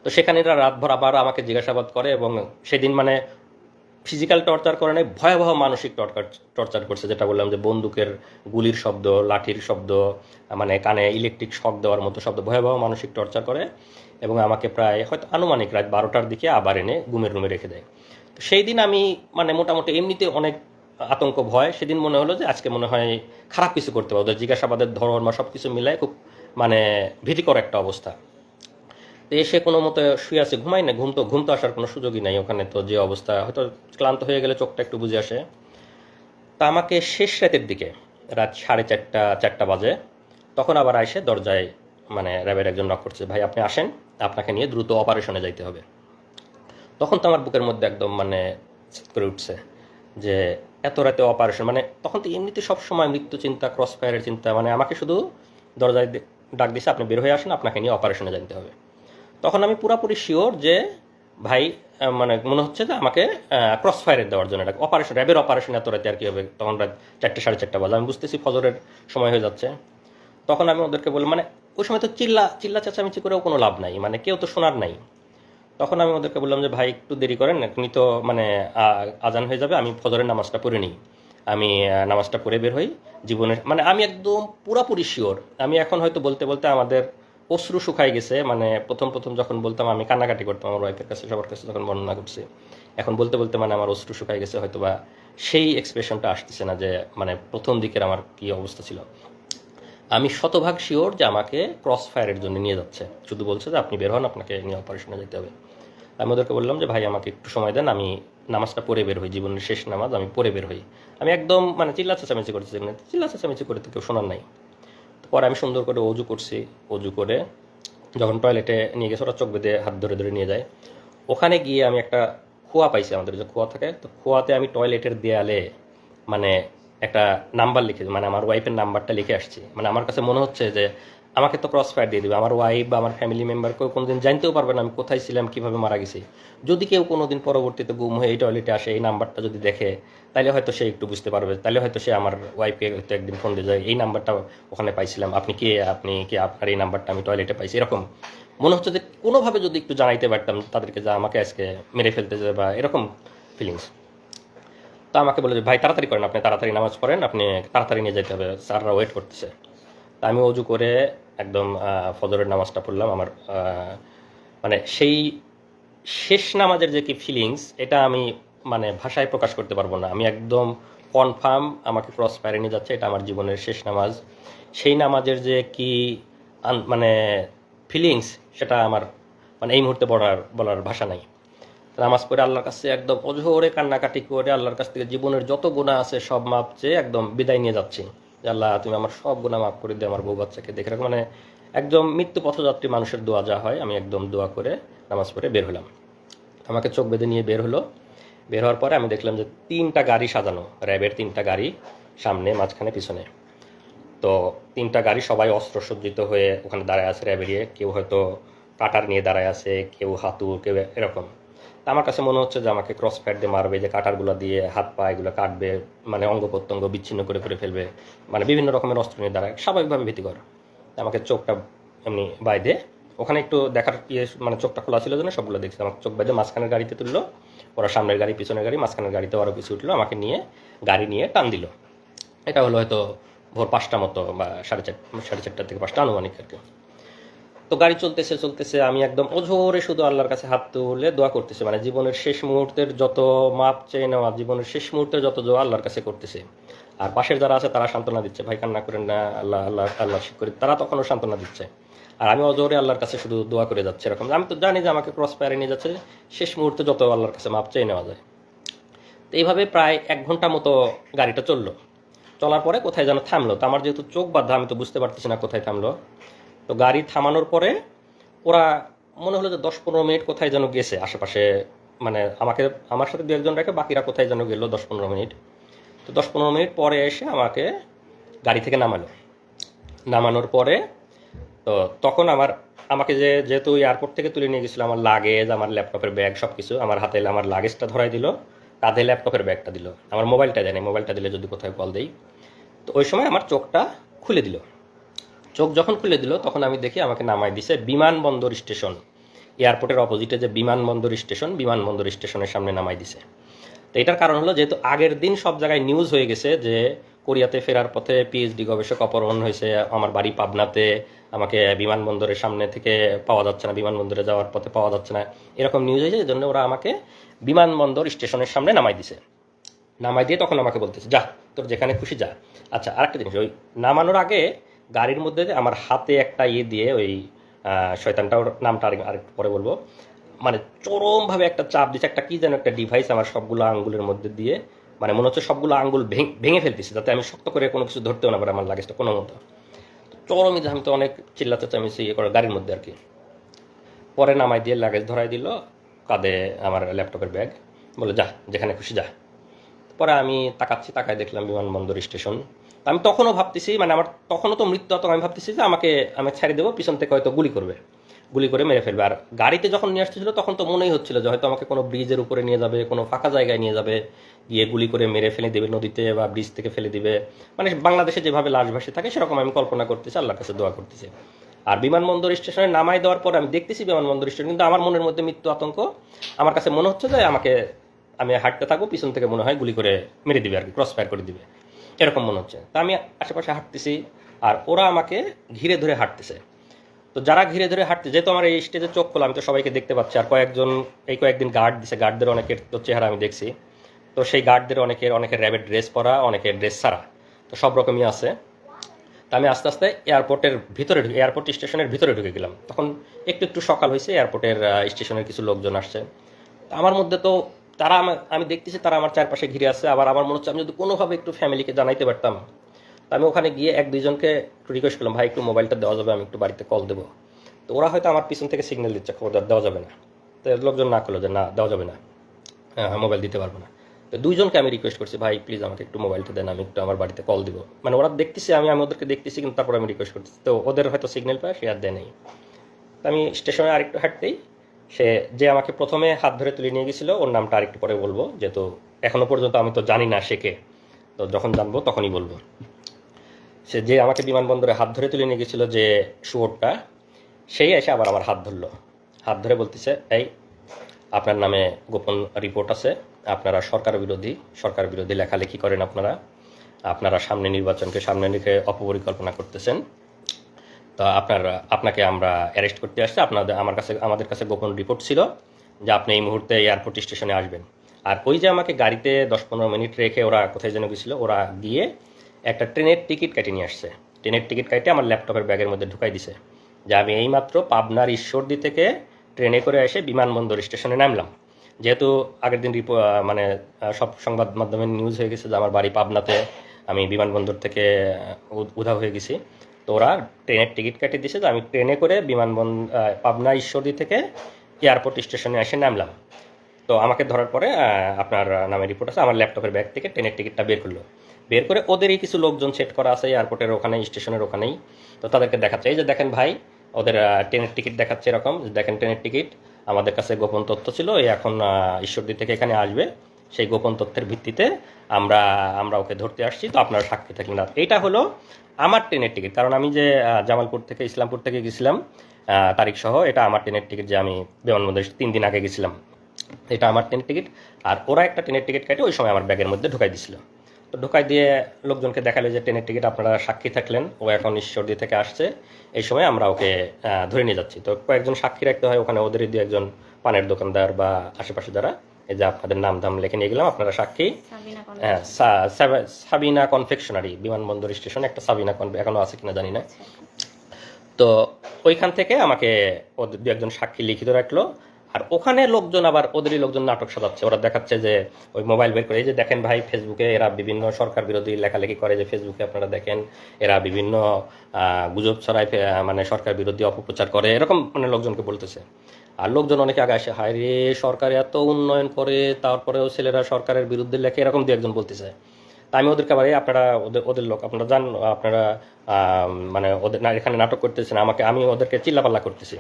তো সেখানে এরা রাতভর আবার আমাকে জিজ্ঞাসাবাদ করে, এবং সেদিন মানে ফিজিক্যাল টর্চার করে নাই, ভয়াবহ মানসিক টর্চার করছে, যেটা বললাম যে বন্দুকের গুলির শব্দ, লাঠির শব্দ, মানে কানে ইলেকট্রিক শক দেওয়ার মতো শব্দ, ভয়াবহ মানসিক টর্চার করে। এবং আমাকে প্রায় হয়তো আনুমানিক রাত 12টার দিকে আবার এনে গুমের রুমে রেখে দেয়। তো সেই দিন আমি মানে মোটামুটি এমনিতে অনেক আতঙ্ক ভয়, সেদিন মনে হলো যে আজকে মনে হয় খারাপ কিছু করতে পারবো, জিজ্ঞাসাবাদের ধরন বা সব কিছু মিলায় খুব মানে ভীতিকর একটা অবস্থা। তো এসে কোনো মতো শুয়ে আছে, ঘুমাই না, ঘুম তো আসার কোনো সুযোগই নাই ওখানে। তো যে অবস্থা, হয়তো ক্লান্ত হয়ে গেলে চোখটা একটু বুঝে আসে। তা আমাকে শেষ রাতের দিকে, রাত 4:30 বাজে, তখন আবার এসে দরজায় মানে র্যাবের একজন নক করছে, ভাই আপনি আসেন, আপনাকে নিয়ে দ্রুত অপারেশনে যাইতে হবে। তখন তো আমার বুকের মধ্যে একদম মানে চিৎ করে উঠছে যে এত রাতে অপারেশন, মানে তখন তো এমনিতে সবসময় মৃত্যু চিন্তা, ক্রস ফায়ারের চিন্তা, মানে আমাকে শুধু দরজায় ডাক দিছে, আপনি বের হয়ে আসেন, আপনাকে নিয়ে অপারেশনে যাইতে হবে। তখন আমি পুরাপুরি শিওর যে ভাই মানে মনে হচ্ছে যে আমাকে ক্রস ফায়ারের দেওয়ার জন্য এটা অপারেশন, র্যাবের অপারেশন এত রাতে আর কি হবে। তখন রাত 4টে 4:30 বাজে, আমি বুঝতেছি ফজরের সময় হয়ে যাচ্ছে। তখন আমি ওদেরকে বললাম, মানে ওই সময় তো চিল্লা চেঁচামেচি করেও কোনো লাভ নাই, মানে কেউ তো শোনার নাই। তখন আমি ওদেরকে বললাম যে ভাই একটু দেরি করেন, এখনই তো মানে আজান হয়ে যাবে, আমি ফজরের নামাজটা পড়ে নিই, আমি নামাজটা পড়ে বের হই। জীবনের মানে আমি একদম পুরাপুরি শিওর। আমি এখন হয়তো বলতে বলতে আমাদের অশ্রু শুকাই গেছে, মানে প্রথম যখন বলতাম আমি কান্নাকাটি করতাম আমার ওয়াইফের কাছে, সবার কাছে যখন বর্ণনা করছি, এখন বলতে বলতে মানে আমার অশ্রু শুকাই গেছে, হয়তো বা সেই এক্সপ্রেশনটা আসতেছে না যে মানে প্রথম দিকের আমার কি অবস্থা ছিল। আমি শতভাগ শিওর যে আমাকে ক্রস ফায়ারের জন্য নিয়ে যাচ্ছে, শুধু বলছে যে আপনি বের হন, আপনাকে নিয়ে অপারেশনে যেতে হবে। আমি ওদেরকে বললাম যে ভাই আমাকে একটু সময় দেন, আমি নামাজটা পড়ে বের হই, জীবনের শেষ নামাজ আমি পড়ে বের হই। আমি একদম মানে চিল্লা চেঁচামেচি করছি, চিল্লা চেঁচামেচি করে তো কেউ শোনার নাই। পরে আমি সুন্দর করে অজু করছি, অজু করে যখন টয়লেটে নিয়ে গেছে, ওরা চোখ বেঁধে হাত ধরে ধরে নিয়ে যায়। ওখানে গিয়ে আমি একটা খোয়া পাইছি, আমাদের যে খোয়া থাকে, তো খোয়াতে আমি টয়লেটের দেয়ালে মানে একটা নাম্বার লিখে, মানে আমার ওয়াইফের নাম্বারটা লিখে আসছি। মানে আমার কাছে মনে হচ্ছে যে আমাকে তো ক্রস ফায়ার দিয়ে দেবে, আমার ওয়াইফ বা আমার ফ্যামিলি মেম্বার কেউ কোনোদিন জানতেও পারবে না আমি কোথায় ছিলাম, কীভাবে মারা গেছি। যদি কেউ কোনোদিন পরবর্তীতে গুম হয়ে এই টয়লেটে আসে, এই নাম্বারটা যদি দেখে, তাহলে হয়তো সে একটু বুঝতে পারবে, তাহলে হয়তো সে আমার ওয়াইফকে হয়তো একদিন ফোন দিয়ে যায়, এই নাম্বারটা ওখানে পাইছিলাম, আপনি কি আপনার এই নাম্বারটা আমি টয়লেটে পাইছি। এরকম মনে হচ্ছে যে কোনোভাবে যদি একটু জানাইতে পারতাম তাদেরকে যে আমাকে আজকে মেরে ফেলতে যাবে বা এরকম ফিলিংস। তো আমাকে বলে যে ভাই তাড়াতাড়ি করেন, আপনি তাড়াতাড়ি নামাজ পড়েন, আপনি তাড়াতাড়ি নিয়ে যেতে হবে, স্যাররা ওয়েট করতেছে। তা আমি অজু করে একদম ফজরের নামাজটা পড়লাম। আমার মানে সেই শেষ নামাজের যে কি ফিলিংস, এটা আমি মানে ভাষায় প্রকাশ করতে পারবো না। আমি একদম কনফার্ম আমাকে ক্রস ফায়ারে নিয়ে যাচ্ছে, এটা আমার জীবনের শেষ নামাজ। সেই নামাজের যে কি মানে ফিলিংস, সেটা আমার মানে এই মুহূর্তে বলার ভাষা নাই। নামাজ পড়ে আল্লাহর কাছে একদম অঝোরে কান্নাকাটি করে আল্লাহর কাছ থেকে জীবনের যত গুনাহ আছে সব মাপ চেয়ে একদম বিদায় নিয়ে যাচ্ছি, যে আল্লাহ তুমি আমার সব গুনাহ মাফ করে দিয়ে আমার বউ বাচ্চাকে দেখে রাখো। মানে একদম মৃত্যু পথযাত্রী মানুষের দোয়া যা হয়, আমি একদম দোয়া করে নামাজ পড়ে বের হলাম। আমাকে চোখ বেঁধে নিয়ে বের হলো। বের হওয়ার পরে আমি দেখলাম যে 3টা গাড়ি সাজানো, র্যাবের 3টা গাড়ি, সামনে, মাঝখানে, পিছনে। তো 3টা গাড়ি সবাই অস্ত্রসজ্জিত হয়ে ওখানে দাঁড়ায় আছে, র্যাবেরিয়ে কেউ হয়তো কাটার নিয়ে দাঁড়ায় আছে, কেউ হাতুড়, কেউ এরকম। তা আমার কাছে মনে হচ্ছে যে আমাকে ক্রস ফায়ার দিয়ে মারবে, যে কাটারগুলো দিয়ে হাত পা এগুলো কাটবে, মানে অঙ্গ প্রত্যঙ্গ বিচ্ছিন্ন করে ফেলবে, মানে বিভিন্ন রকমের অস্ত্র নিয়ে দাঁড়ায়, স্বাভাবিকভাবে ভীতিকর। আমাকে চোখটা এমনি বাইদে, ওখানে একটু দেখার মানে চোখটা খোলা ছিল জন্য সবগুলো দেখছি। আমাকে চোখ বাইদে মাঝখানের গাড়িতে তুললো, ওরা সামনের গাড়ি, পিছনের গাড়ি, মাঝখানের গাড়িতে ওরা পিছিয়ে উঠলো, আমাকে নিয়ে গাড়ি নিয়ে টান দিল। এটা হলো হয়তো ভোর 5টা মতো বা 4:30 থেকে 5টা আনুমানিক আর কি। তো গাড়ি চলতেছে, আমি একদম অঝোরে শুধু আল্লাহর কাছে হাত তুলে দোয়া করতেছি, মানে জীবনের শেষ মুহূর্তের যত মাপ চেয়ে নেওয়া, জীবনের শেষ মুহূর্তের যত দোয়া আল্লাহর কাছে করতেছে। আর পাশের যারা আছে তারা সান্ত্বনা দিচ্ছে, ভাই কান্না করেন না, আল্লাহ শিক্ষক, তারা তখনও সান্ত্বনা দিচ্ছে। আর আমি অজোরে আল্লাহর কাছে শুধু দোয়া করে যাচ্ছে এরকম। আমি তো জানি যে আমাকে ক্রস ফায়ারে নিয়ে যাচ্ছে, শেষ মুহূর্তে যত আল্লাহর কাছে মাপ চেয়ে নেওয়া যায়। তো এইভাবে প্রায় 1 ঘন্টা মতো গাড়িটা চললো। চলার পরে কোথায় যেন থামলো, তো আমার যেহেতু চোখ বাঁধা আমি তো বুঝতে পারতেছি না কোথায় থামলো। তো গাড়ি থামানোর পরে ওরা মনে হলো যে 10-15 মিনিট কোথায় যেন গেছে আশেপাশে, মানে আমার সাথে 2-1জন রেখে বাকিরা কোথায় যেন গেলো 10-15 মিনিট। তো 10-15 মিনিট পরে এসে আমাকে গাড়ি থেকে নামানোর পরে তো তখন আমাকে যেহেতু এয়ারপোর্ট থেকে তুলে নিয়ে গেছিলো, আমার লাগেজ, আমার ল্যাপটপের ব্যাগ সব কিছু আমার হাতে, আমার লাগেজটা ধরাই দিল, কাঁধে ল্যাপটপের ব্যাগটা দিল, আমার মোবাইলটা দেয়নি, মোবাইলটা দিলে যদি কোথায় কল দেই। তো ওই সময় আমার চোখটা খুলে দিল। চোখ যখন খুলে দিল তখন আমি দেখি আমাকে নামাই দিছে বিমানবন্দর স্টেশন, এয়ারপোর্টের অপোজিটে যে বিমানবন্দর স্টেশনের সামনে নামাই দিছে। তো এটার কারণ হলো যেহেতু আগের দিন সব জায়গায় নিউজ হয়ে গেছে যে কোরিয়াতে ফেরার পথে পিএইচডি গবেষক অপহরণ হয়েছে, আমার বাড়ি পাবনাতে, আমাকে বিমানবন্দরের সামনে থেকে পাওয়া যাচ্ছে না, বিমানবন্দরে যাওয়ার পথে পাওয়া যাচ্ছে না, এরকম নিউজ হয়েছে। এই জন্য ওরা আমাকে বিমানবন্দর স্টেশনের সামনে নামাই দিছে। নামাই দিয়ে তখন আমাকে বলতেছে যা তোর যেখানে খুশি যা। আচ্ছা, আরেকটা জিনিস, ওই নামানোর আগে গাড়ির মধ্যে আমার হাতে একটা দিয়ে ওই শয়তানটাও নামটা আরেকটু পরে বলবো, মানে চরমভাবে একটা চাপ দিচ্ছে, একটা কি যেন একটা ডিভাইস আমার সবগুলো আঙ্গুলের মধ্যে দিয়ে, মানে মনে হচ্ছে সবগুলো আঙ্গুল ভেঙে ফেলতেছে, যাতে আমি শক্ত করে কোনো কিছু ধরতেও না পারে আমার লাগেজটা কোনো মতো। চরমই আমি তো অনেক চিল্লাতে চাইছি ইয়ে করে গাড়ির মধ্যে আর কি। পরে নামাই দিয়ে লাগেজ ধরাই দিল, কাঁধে আমার ল্যাপটপের ব্যাগ, বলে যা যেখানে খুশি যা। পরে আমি তাকায় দেখলাম বিমানবন্দর স্টেশন। আমি তখনও ভাবতেছি, মানে আমার তখনও তো মৃত্যু, তো আমি ভাবতেছি যে আমি ছেড়ে দেবো, পিছন থেকে হয়তো গুলি করে মেরে ফেলবে। আর গাড়িতে যখন নিয়ে আসতেছিল তখন তো মনেই হচ্ছিল যে হয়তো আমাকে কোনো ব্রিজের উপরে নিয়ে যাবে, কোনো ফাঁকা জায়গায় নিয়ে যাবে, গিয়ে গুলি করে মেরে ফেলে দেবে নদীতে বা ব্রিজ থেকে ফেলে দিবে, মানে বাংলাদেশে যেভাবে লাশ ভাসে থাকে সেরকম আমি কল্পনা করতেছি, আল্লাহর কাছে দোয়া করতেছি। আর বিমানবন্দর স্টেশনে নামাই দেওয়ার পর আমি দেখতেছি বিমানবন্দর স্টেশন, কিন্তু আমার মনের মধ্যে মৃত্যু আতঙ্ক। আমার কাছে মনে হচ্ছে যে আমি হাঁটতে থাকবো, পিছন থেকে মনে হয় গুলি করে মেরে দিবে আর কি, ক্রস ফায়ার করে দিবে, এরকম মনে হচ্ছে। তা আমি আশেপাশে হাঁটতেছি, আর ওরা আমাকে ঘিরে ধরে হাঁটতেছে। তো যারা ঘিরে ধরে হাঁটতে, যেহেতু আমার এই স্টেজে চোখ খোলা, আমি তো সবাইকে দেখতে পাচ্ছি। আর কয়েকদিন গার্ড দিছে, গার্ডদের অনেকের তো চেহারা আমি দেখছি। তো সেই গার্ডদের অনেকের র্যাবের ড্রেস পরা, অনেকের ড্রেস ছাড়া, তো সব রকমই আছে। তা আমি আস্তে আস্তে এয়ারপোর্ট স্টেশনের ভিতরে ঢুকে গেলাম। তখন একটু সকাল হয়েছে, এয়ারপোর্টের স্টেশনের কিছু লোকজন আসছে। তো আমার মধ্যে তো আমি দেখতেছি তারা আমার চারপাশে ঘিরে আছে। আবার আমার মনে হচ্ছে আমি যদি কোনোভাবে একটু ফ্যামিলিকে জানাইতে পারতাম। তো আমি ওখানে গিয়ে এক দুইজনকে একটু রিকোয়েস্ট করলাম, ভাই একটু মোবাইলটা দেওয়া যাবে, আমি একটু বাড়িতে কল দেবো। তো ওরা হয়তো আমার পিছন থেকে সিগন্যাল দিচ্ছে, খবরদার দেওয়া যাবে না। তো লোকজন না করলো যে না দেওয়া যাবে না, মোবাইল দিতে পারবো না। তো দুইজনকে আমি রিকোয়েস্ট করছি, ভাই প্লিজ আমাকে একটু মোবাইলটা দেন, আমি একটু আমার বাড়িতে কল দিব। মানে ওরা দেখতেছি, আমি ওদেরকে দেখতেছি, কিন্তু তারপর আমি রিকোয়েস্ট করতেছি। তো ওদের হয়তো সিগন্যাল পায়, সে আর দেয় নেই। তো আমি স্টেশনে আরেকটু হাঁটতেই যে আমাকে প্রথমে হাত ধরে তুলে নিয়ে গেছিলো, ওর নামটা আরেকটু পরে বলবো, যেহেতু এখনো পর্যন্ত আমি তো জানি না সে কে, তো যখন জানবো তখনই বলবো। সে যে আমাকে বিমানবন্দরে হাত ধরে তুলে নিয়ে গেছিলো, যে শুয়োরটা, সেই এসে আবার আমার হাত ধরলো। হাত ধরে বলতেছে, এই আপনার নামে গোপন রিপোর্ট আছে, আপনারা সরকার বিরোধী লেখালেখি করেন, আপনারা নির্বাচনকে সামনে রেখে অপপরিকল্পনা করতেছেন। তো আপনাকে আমরা অ্যারেস্ট করতে আসছি। আমাদের কাছে গোপন রিপোর্ট ছিল যে আপনি এই মুহূর্তে এয়ারপোর্ট স্টেশনে আসবেন। আর ওই যে আমাকে গাড়িতে 10-15 মিনিট রেখে ওরা কোথায় যেন গেছিলো, ওরা গিয়ে একটা ট্রেনের টিকিট কেটে নিয়ে আসছে। ট্রেনের টিকিট কেটে আমার ল্যাপটপের ব্যাগের মধ্যে ঢুকাই দিছে, যে আমি এইমাত্র পাবনার ঈশ্বরদী থেকে ট্রেনে করে এসে বিমানবন্দর স্টেশনে নামলাম। যেহেতু আগের দিন মানে সব সংবাদ মাধ্যমে নিউজ হয়ে গেছে যে আমার বাড়ি পাবনাতে, আমি বিমানবন্দর থেকে উধাও হয়ে গেছি। তো ওরা ট্রেনের টিকিট কেটে দিয়েছে, যে আমি ট্রেনে করে পাবনা ঈশ্বরদী থেকে এয়ারপোর্ট স্টেশনে এসে নামলাম। তো আমাকে ধরার পরে আপনার নামে রিপোর্ট আছে, আমার ল্যাপটপের ব্যাগ থেকে ট্রেনের টিকিটটা বের করে ওদেরই কিছু লোকজন সেট করা আছে এয়ারপোর্টের ওখানে, স্টেশনের ওখানেই। তো তাদেরকে দেখাচ্ছে, এই যে দেখেন ভাই, ওদের ট্রেনের টিকিট দেখাচ্ছে এরকম, দেখেন ট্রেনের টিকিট, আমাদের কাছে গোপন তথ্য ছিল, এই এখন ঈশ্বরদী থেকে এখানে আসবে, সেই গোপন তথ্যের ভিত্তিতে আমরা ওকে ধরতে আসছি, তো আপনারা সাক্ষী থাকলেন না। এইটা হলো আমার ট্রেনের টিকিট, কারণ আমি যে জামালপুর থেকে ইসলামপুর থেকে গেছিলাম তারিখ সহ, এটা আমার ট্রেনের টিকিট, যে আমি বিমানবন্দরে 3 দিন আগে গেছিলাম, এটা আমার ট্রেনের টিকিট। আর ওরা একটা ট্রেনের টিকিট কেটে ওই সময় আমার ব্যাগের মধ্যে ঢুকাই দিছিল। তো ঢুকাই দিয়ে লোকজনকে দেখালে যে ট্রেনের টিকিট আপনারা সাক্ষী থাকলেন, ও এখন ঈশ্বরদী থেকে আসছে, এই সময় আমরা ওকে ধরে নিয়ে যাচ্ছি। তো কয়েকজন সাক্ষী রাখতে হয় ওখানে, ওদেরই 2-1 জনের দোকানদার বা আশেপাশে যারা, এই যে আপনাদের নাম ধাম লিখে নিয়ে গেলাম, আপনারা সাক্ষী। হ্যাঁ, সাবিনা কনফেকশনারি, বিমানবন্দর স্টেশনে একটা সাবিনা এখনো আছে কিনা জানি না। তো ওইখান থেকে আমাকে ওদের 2-1 সাক্ষী লিখিত রাখলো। আর ওখানে লোকজন আবার ওদেরই লোকজন নাটক সাজাচ্ছে, ওরা দেখাচ্ছে যে ওই মোবাইল বের করে, এই যে দেখেন ভাই, ফেসবুকে এরা বিভিন্ন সরকার বিরোধী লেখালেখি করে, যে ফেসবুকে আপনারা দেখেন এরা বিভিন্ন গুজব ছড়ায়, মানে সরকার বিরোধী অপপ্রচার করে, এরকম মানে লোকজনকে বলতেছে। আর লোকজন অনেকে আগে আসে, হায় রে সরকার এত উন্নয়ন করে, তারপরেও ছেলেরা সরকারের বিরুদ্ধে লেখে, এরকম 2-1 বলতেছে। তা আমি ওদেরকে আবার, আপনারা ওদের লোক, আপনারা জান, আপনারা মানে ওদের এখানে নাটক করতেছেন, আমি ওদেরকে চিল্লাপাল্লা করতেছি।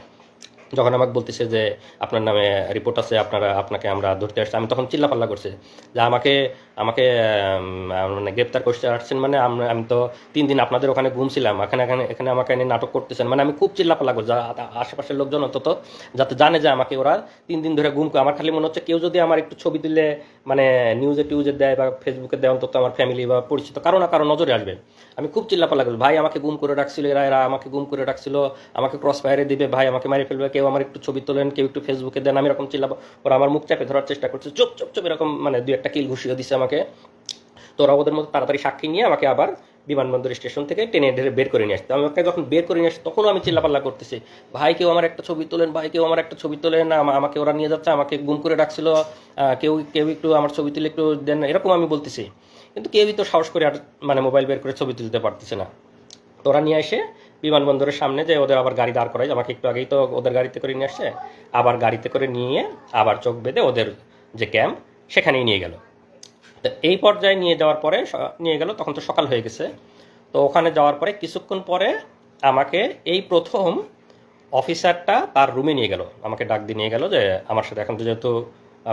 যখন আমাকে বলতেছে যে আপনার নামে রিপোর্ট আছে, আপনাকে আমরা ধরতে আসছি, আমি তখন চিল্লাপাল্লা করছি যে আমাকে মানে গ্রেপ্তার করতে আসছেন, মানে আমি তো 3 দিন আপনাদের ওখানে ঘুমছিলাম, এখানে আমাকে এনে নাটক করতেছেন, মানে আমি খুব চিল্লাপাল্লা করছি। আশেপাশের লোকজন অন্তত যাতে জানে যে আমাকে ওরা 3 দিন ধরে ঘুম করে। আমার খালি মনে হচ্ছে কেউ যদি আমার একটু ছবি দিলে, মানে নিউজে দেয় বা ফেসবুকে দেয়, অন্তত আমার ফ্যামিলি বা পরিচিত কারো না কারো নজরে আসবে। আমি খুব চিল্লাপাল্লা করছি, ভাই আমাকে গুম করে রাখছিল, এরা আমাকে গুম করে রাখছিল, আমাকে ক্রস ফায়ারে দিবে, ভাই আমাকে মারি ফেলবে, কেউ আমার একটু ছবি তোলেন, কেউ একটু ফেসবুকে দেন, আমি এরকম ওরা আমার মুখ চাপে ধরার চেষ্টা করছে, চুপ এরকম, মানে 2-1 কিল ঘুষিয়ে দিচ্ছে আমাকে। তো ওরা ওদের মধ্যে তাড়াতাড়ি সাক্ষী নিয়ে আমাকে আবার বিমানবন্দর স্টেশন থেকে টেনে ঢেরে বের করে নিয়ে আসতো। আমি ওকে যখন বের করে নিয়ে আসছি তখনও আমি চিল্লাপাল্লা করতেছি, ভাই কেউ আমার একটা ছবি তোলেন, ভাই কেউ আমার একটা ছবি তোলেন, আমাকে ওরা নিয়ে যাচ্ছে, আমাকে গুম করে রাখছিল, কেউ কেউ একটু আমার ছবি তুলে একটু দেন, এরকম আমি বলতেছি। কিন্তু কেউই তো সাহস করে আর মানে মোবাইল বের করে ছবি তুলতে পারতেছে না। তো ওরা নিয়ে এসে বিমানবন্দরের সামনে যে ওদের আবার গাড়ি দাঁড় করায়, আমাকে একটু আগেই তো ওদের গাড়িতে করে নিয়ে আসছে, আবার গাড়িতে করে নিয়ে আবার চোখ বেঁধে ওদের যে ক্যাম্প সেখানেই নিয়ে গেল। তো এই পর্যায়ে নিয়ে যাওয়ার পরে নিয়ে গেল, তখন তো সকাল হয়ে গেছে। তো ওখানে যাওয়ার পরে কিছুক্ষণ পরে আমাকে এই প্রথম অফিসারটা তার রুমে নিয়ে গেল, আমাকে ডাক দিয়ে নিয়ে গেল যে আমার সাথে এখন তো যেহেতু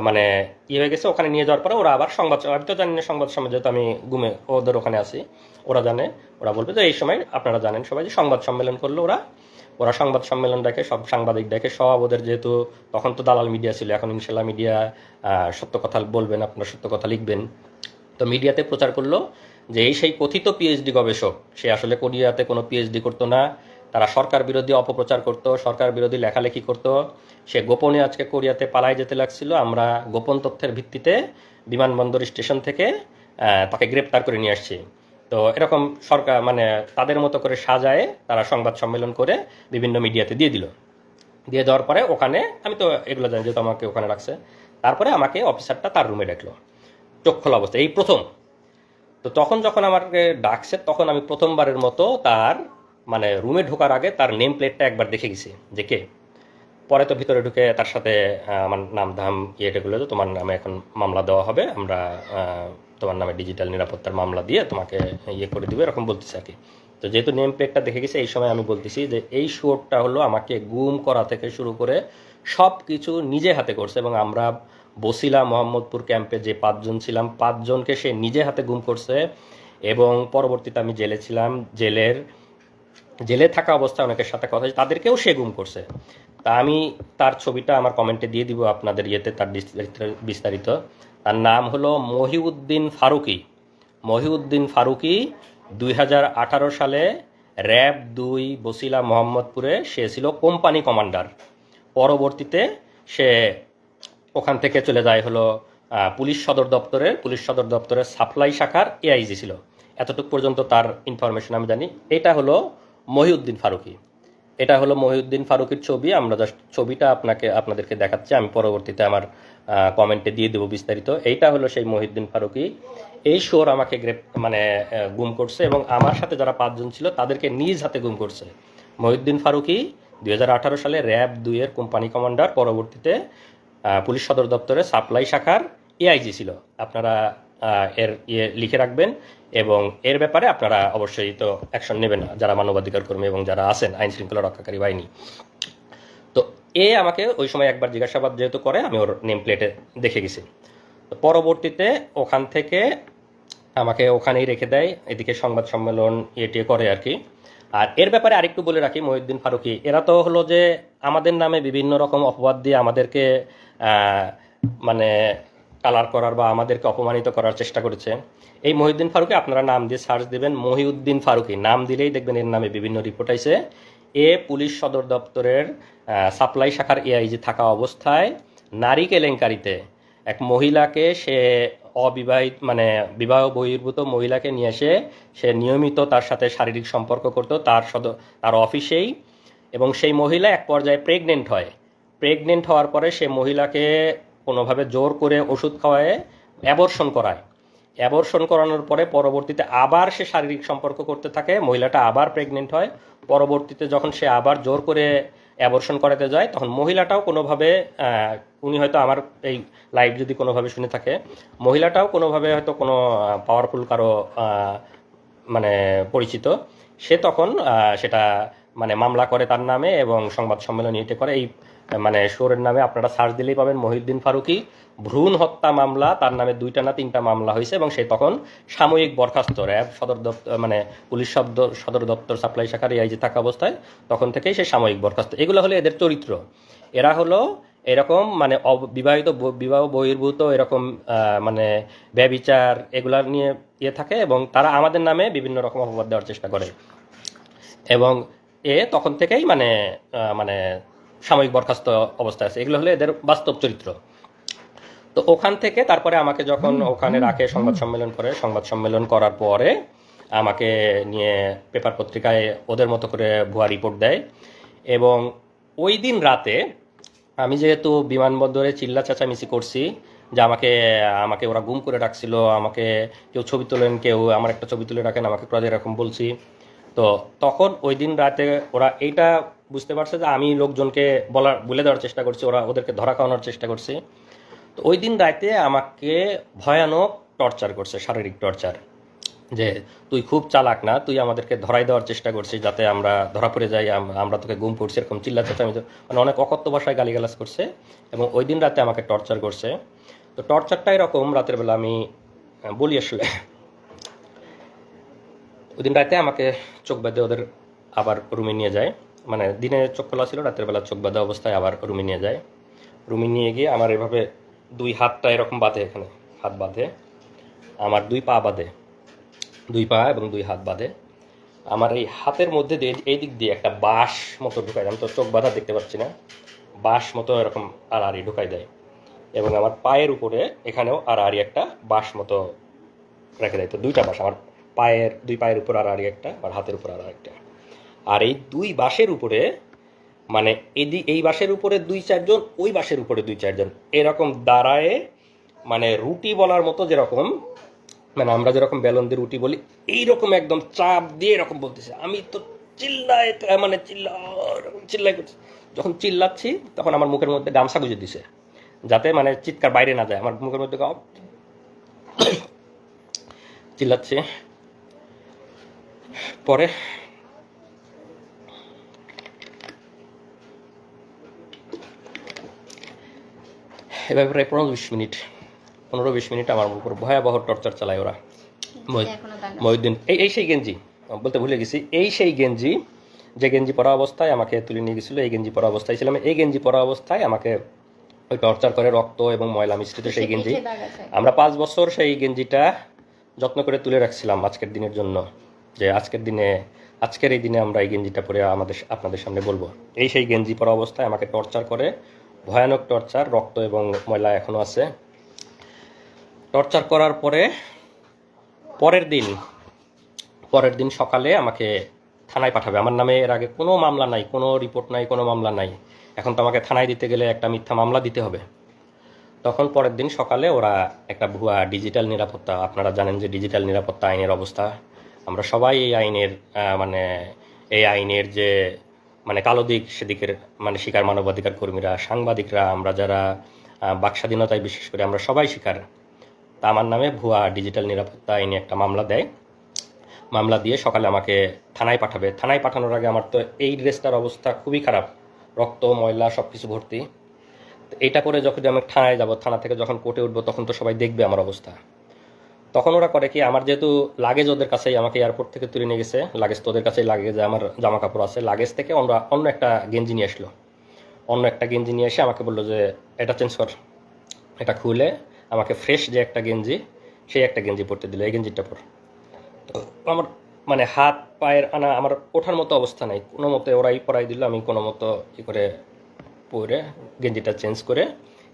মানে হয়ে গেছে, ওখানে নিয়ে যাওয়ার পরে ওরা আবার আমি তো জানি না সংবাদ সম্মেলন, যেহেতু আমি ঘুমে ওদের ওখানে আছি, ওরা জানে, ওরা বলবে যে এই সময় আপনারা জানেন সবাই যে সংবাদ সম্মেলন করলো ওরা সংবাদ সম্মেলন দেখে, সব সাংবাদিক দেখে, সব ওদের, যেহেতু তখন তো দালাল মিডিয়া ছিল, এখন ইনশাল্লাহ মিডিয়া সত্য কথা বলবেন, আপনারা সত্য কথা লিখবেন। তো মিডিয়াতে প্রচার করলো যে এই সেই কথিত পিএইচডি গবেষক, সে আসলে কোরিয়াতে কোনো পিএইচডি করতো না, তারা সরকার বিরোধী অপপ্রচার করত, সরকার বিরোধী লেখালেখি করত, সে গোপনে আজকে কোরিয়াতে পালায় যেতে লাগছিল। আমরা গোপন তথ্যের ভিত্তিতে বিমানবন্দর স্টেশন থেকে তাকে গ্রেপ্তার করে নিয়ে আসছি। তো এরকম সরকার মানে তাদের মতো করে সাজায় তারা সংবাদ সম্মেলন করে বিভিন্ন মিডিয়াতে দিয়ে দিল। দিয়ে দেওয়ার পরে ওখানে আমি তো এগুলো জানি, যেহেতু আমাকে ওখানে রাখছে, তারপরে আমাকে অফিসারটা তার রুমে ডাকলো চোখ খোলা অবস্থায়, এই প্রথম। তো তখন যখন আমাকে ডাকছে তখন আমি প্রথমবারের মতো তার মানে রুমে ঢোকার আগে তার নেম প্লেটটা একবার দেখে গেছি যে কে। পরে তো ভিতরে ঢুকে তার সাথে আমার নাম ধাম ইয়েটাগুলো, তোমার নামে এখন মামলা দেওয়া হবে, আমরা তোমার নামে ডিজিটাল নিরাপত্তার মামলা দিয়ে তোমাকে ইয়ে করে দিবে, এরকম বলতেছে আর কি। তো যেহেতু নেম প্লেটটা দেখে গেছে, এই সময় আমি বলতেছি যে এই শুয়োরটা হলো আমাকে গুম করা থেকে শুরু করে সব কিছু নিজে হাতে করছে, এবং আমরা বসিলা মোহাম্মদপুর ক্যাম্পে যে 5 জন ছিলাম, 5 জনকে সে নিজে হাতে গুম করছে। এবং পরবর্তীতে আমি জেলে ছিলাম, জেলে থাকা অবস্থায় অনেকের সাথে কথা হয়েছে, তাদেরকেও সে গুম করছে। তা আমি তার ছবিটা আমার কমেন্টে দিয়ে দিব আপনাদের ইয়েতে, তার বিস্তারিত। তার নাম হলো মহিউদ্দিন ফারুকি 2018 সালে র্যাব 2 বসিলা মোহাম্মদপুরে সে ছিল কোম্পানি কমান্ডার। পরবর্তীতে সে ওখান থেকে চলে যায় হলো পুলিশ সদর দপ্তরের সাপ্লাই শাখার এআইজি ছিল। এতটুকু পর্যন্ত তার ইনফরমেশন আমি জানি। এটা হলো মহিউদ্দিন ফারুকির ছবি। আমরা জাস্ট ছবিটা আপনাদেরকে দেখাচ্ছি, আমি পরবর্তীতে আমার কমেন্টে দিয়ে দেবো বিস্তারিত। এইটা হলো সেই মহিউদ্দিন ফারুকি। এই শোর আমাকে গুম করছে, এবং আমার সাথে যারা 5 জন ছিল তাদেরকে নিজ হাতে গুম করছে। মহিউদ্দিন ফারুকি 2018 সালে র্যাব 2 এর কোম্পানি কমান্ডার, পরবর্তীতে পুলিশ সদর দপ্তরের সাপ্লাই শাখার এআইজি ছিল। আপনারা এর লিখে রাখবেন, এবং এর ব্যাপারে আপনারা অবশ্যই তো অ্যাকশন নেবেন যারা মানবাধিকার কর্মী এবং যারা আছেন আইন শৃঙ্খলা রক্ষাকারী বাহিনী। তো আমাকে ওই সময় একবার জিজ্ঞাসাবাদ যেহেতু করে, আমি ওর নেম প্লেটে দেখে গেছি। তো পরবর্তীতে ওখান থেকে আমাকে ওখানেই রেখে দেয়, এদিকে সংবাদ সম্মেলন এটি করে আর কি। আর এর ব্যাপারে আরেকটু বলে রাখি, মহিউদ্দিন ফারুকি এরা তো হলো যে আমাদের নামে বিভিন্ন রকম অপবাদ দিয়ে আমাদেরকে মানে কালার করার বা আমাদেরকে অপমানিত করার চেষ্টা করেছে। এই মহিউদ্দিন ফারুকি আপনারা নাম দিয়ে সার্চ দেবেন, মহিউদ্দিন ফারুকি নাম দিলেই দেখবেন এর নামে বিভিন্ন রিপোর্ট আইছে। পুলিশ সদর দপ্তরের সাপ্লাই শাখার এআইজি থাকা অবস্থায় নারী কেলেঙ্কারিতে এক মহিলাকে সে অবিবাহিত মানে বিবাহ বহির্ভূত মহিলাকে নিয়ে এসে সে নিয়মিত তার সাথে শারীরিক সম্পর্ক করত তার অফিসেই। এবং সেই মহিলা এক পর্যায়ে প্রেগনেন্ট হওয়ার পরে সে মহিলাকে কোনোভাবে জোর করে ওষুধ খাওয়ায় অ্যাবর্শন করানোর পরে পরবর্তীতে আবার সে শারীরিক সম্পর্ক করতে থাকে, মহিলাটা আবার প্রেগনেন্ট হয়। পরবর্তীতে যখন সে আবার জোর করে অ্যাবর্শন করাতে যায়, তখন মহিলাটাও কোনোভাবে উনি হয়তো আমার এই লাইভ যদি কোনোভাবে শুনে থাকে, মহিলাটাও কোনোভাবে হয়তো কোনো পাওয়ারফুল কারো মানে পরিচিত, সে তখন সেটা মানে মামলা করে তার নামে এবং সংবাদ সম্মেলন এটে করে। এই মানে শোরের নামে আপনারা সার্চ দিলেই পাবেন মহিউদ্দিন ফারুকি ভ্রূণ হত্যা মামলা, তার নামে 2টা না 3টা মামলা হয়েছে, এবং সে তখন সাময়িক বরখাস্ত র্যাব সদর দপ্তর মানে পুলিশ সদর দপ্তর সাপ্লাই শাখার এআইজি থাকা অবস্থায় তখন থেকেই সে সাময়িক বরখাস্ত। এগুলো হলো এদের চরিত্র। এরা হলো এরকম মানে বিবাহ বহির্ভূত এরকম মানে ব্যভিচার এগুলা নিয়ে থাকে, এবং তারা আমাদের নামে বিভিন্ন রকম অপবাদ দেওয়ার চেষ্টা করে, এবং তখন থেকেই মানে সাময়িক বরখাস্ত অবস্থায় আছে। এগুলো হলো এদের বাস্তব চরিত্র। তো ওখান থেকে তারপরে আমাকে যখন ওখানে রাখে সংবাদ সম্মেলন করার পরে আমাকে নিয়ে পেপার পত্রিকায় ওদের মতো করে ভুয়া রিপোর্ট দেয়। এবং ওই দিন রাতে আমি যেহেতু বিমানবন্দরে চিল্লা চেঁচামেচি করছি যে আমাকে আমাকে ওরা গুম করে রাখছিল, আমাকে কেউ ছবি তোলেন, কেউ আমার একটা ছবি তুলে রাখেন, আমাকে ক্রজে এরকম বলছি। তো তখন ওই দিন রাতে ওরা এইটা বুঝতে পারছে যে আমি লোকজনকে বলে দেওয়ার চেষ্টা করছি, ওরা ওদেরকে ধরা খাওয়ানোর চেষ্টা করছে। তো ওই দিন রাতে আমাকে ভয়ানক টর্চার করছে, শারীরিক টর্চার, যে তুই খুব চালাক না, তুই আমাদেরকে ধরাই দেওয়ার চেষ্টা করছিস যাতে আমরা ধরা পড়ে যাই, আমরা তোকে গুম করছি, এরকম চিল্লা চেঁচামেচি, মানে অনেক অকথ্য ভাষায় গালিগালাজ করছে। এবং ওই দিন রাতে আমাকে টর্চার করছে। তো টর্চারটা এরকম, রাতের বেলা আমি বলি আসলে, ওই দিন রাতে আমাকে চোখ বেঁধে ওদের আবার রুমে নিয়ে যায়, মানে দিনে চোখ খোলা ছিল, রাতের বেলা চোখ বাঁধা অবস্থায় আবার রুমে নিয়ে যায়। রুমে নিয়ে গিয়ে আমার এভাবে দুই হাতটা এরকম বাঁধে, এখানে হাত বাঁধে, আমার দুই পা বাঁধে, দুই পা এবং দুই হাত বাঁধে। আমার এই হাতের মধ্যে দিয়ে এই দিক দিয়ে একটা বাঁশ মতো ঢুকাই দেয়, আমি তো চোখ বাঁধা দেখতে পাচ্ছি না, বাঁশ মতো এরকম আড়াআড়ি ঢুকাই দেয়। এবং আমার পায়ের উপরে এখানেও আড়াআড়ি একটা বাঁশ মতো রেখে দেয়। তো দুইটা বাঁশ, আমার দুই পায়ের উপর আড়াআড়ি একটা, আর হাতের উপর আড়াআড়ি একটা। আর এই দুই বাঁশের উপরে, মানে এই বাঁশের উপরে 2-4 জন, ওই বাঁশের উপরে 2-4 জন এরকম দাঁড়ায়, মানে রুটি বলার মতো, যেরকম মানে আমরা যেরকম বেলন দিয়ে রুটি বলি, এইরকম একদম চাপ দিয়ে এরকম বলতেছে। আমি তো মানে চিল্লাই করছি। যখন চিল্লাচ্ছি তখন আমার মুখের মধ্যে গামছা গুঁজে দিছে, যাতে মানে চিৎকার বাইরে না যায়। আমার মুখের মধ্যে চিল্লাচ্ছে। পরে এবার প্রায় 15-20 মিনিট আমার উপর ভয়াবহ টর্চার চালায় ওরা। মহিউদ্দিন এই সেই গেঞ্জি, বলতে ভুলে গেছি, এই সেই গেঞ্জি, যে গেঞ্জি পরা অবস্থায় আমাকে তুলে নিয়ে গেছিলো, এই গেঞ্জি পরা অবস্থায় ছিলাম। এই গেঞ্জি পরা অবস্থায় আমাকে ওই টর্চার করে, রক্ত এবং ময়লা মিশ্রিত সেই গেঞ্জি। আমরা 5 বছর সেই গেঞ্জিটা যত্ন করে তুলে রাখছিলাম আজকের দিনের জন্য, যে আজকের এই দিনে আমরা এই গেঞ্জিটা পরে আপনাদের সামনে বলবো। এই সেই গেঞ্জি পরা অবস্থায় আমাকে টর্চার করে, ভয়ানক টর্চার, রক্ত এবং ময়লা এখনও আছে। টর্চার করার পরে পরের দিন সকালে আমাকে থানায় পাঠাবে। আমার নামে এর আগে কোনো মামলা নাই, কোনো রিপোর্ট নাই, কোনো মামলা নাই। এখন তো আমাকে থানায় দিতে গেলে একটা মিথ্যা মামলা দিতে হবে। তখন পরের দিন সকালে ওরা একটা ভুয়া ডিজিটাল নিরাপত্তা, আপনারা জানেন যে ডিজিটাল নিরাপত্তা আইনের অবস্থা, আমরা সবাই এই আইনের যে মানে কালো দিক, সেদিকের মানে শিকার মানবাধিকার কর্মীরা, সাংবাদিকরা, আমরা যারা বাক স্বাধীনতায় বিশেষ করে আমরা সবাই শিকার। তা আমার নামে ভুয়া ডিজিটাল নিরাপত্তা আইনে একটা মামলা দেয়। মামলা দিয়ে সকালে আমাকে থানায় পাঠাবে। থানায় পাঠানোর আগে আমার তো এই ড্রেসটার অবস্থা খুবই খারাপ, রক্ত ময়লা সব কিছু ভর্তি। এইটা করে যখন আমি থানায় যাব, থানা থেকে যখন কোর্টে উঠবো, তখন তো সবাই দেখবে আমার অবস্থা। তখন ওরা করে কি, আমার যেহেতু লাগেজ ওদের কাছেই, আমাকে এয়ারপোর্ট থেকে তুলে নিয়ে গেছে, লাগেজ তো ওদের কাছেই, লাগেজে আমার জামা কাপড় আছে, লাগেজ থেকে অন্য একটা গেঞ্জি নিয়ে আসলো। অন্য একটা গেঞ্জি নিয়ে এসে আমাকে বললো যে এটা চেঞ্জ কর, এটা খুলে আমাকে ফ্রেশ যে একটা গেঞ্জি, সেই একটা গেঞ্জি পরতে দিল, এই গেঞ্জিটা পর। তো আমার মানে হাত পায়ের আমার ওঠার মতো অবস্থা নাই, কোনো মতে ওরাই পরাই দিল। আমি কোনো মতো ই করে পরে গেঞ্জিটা চেঞ্জ করে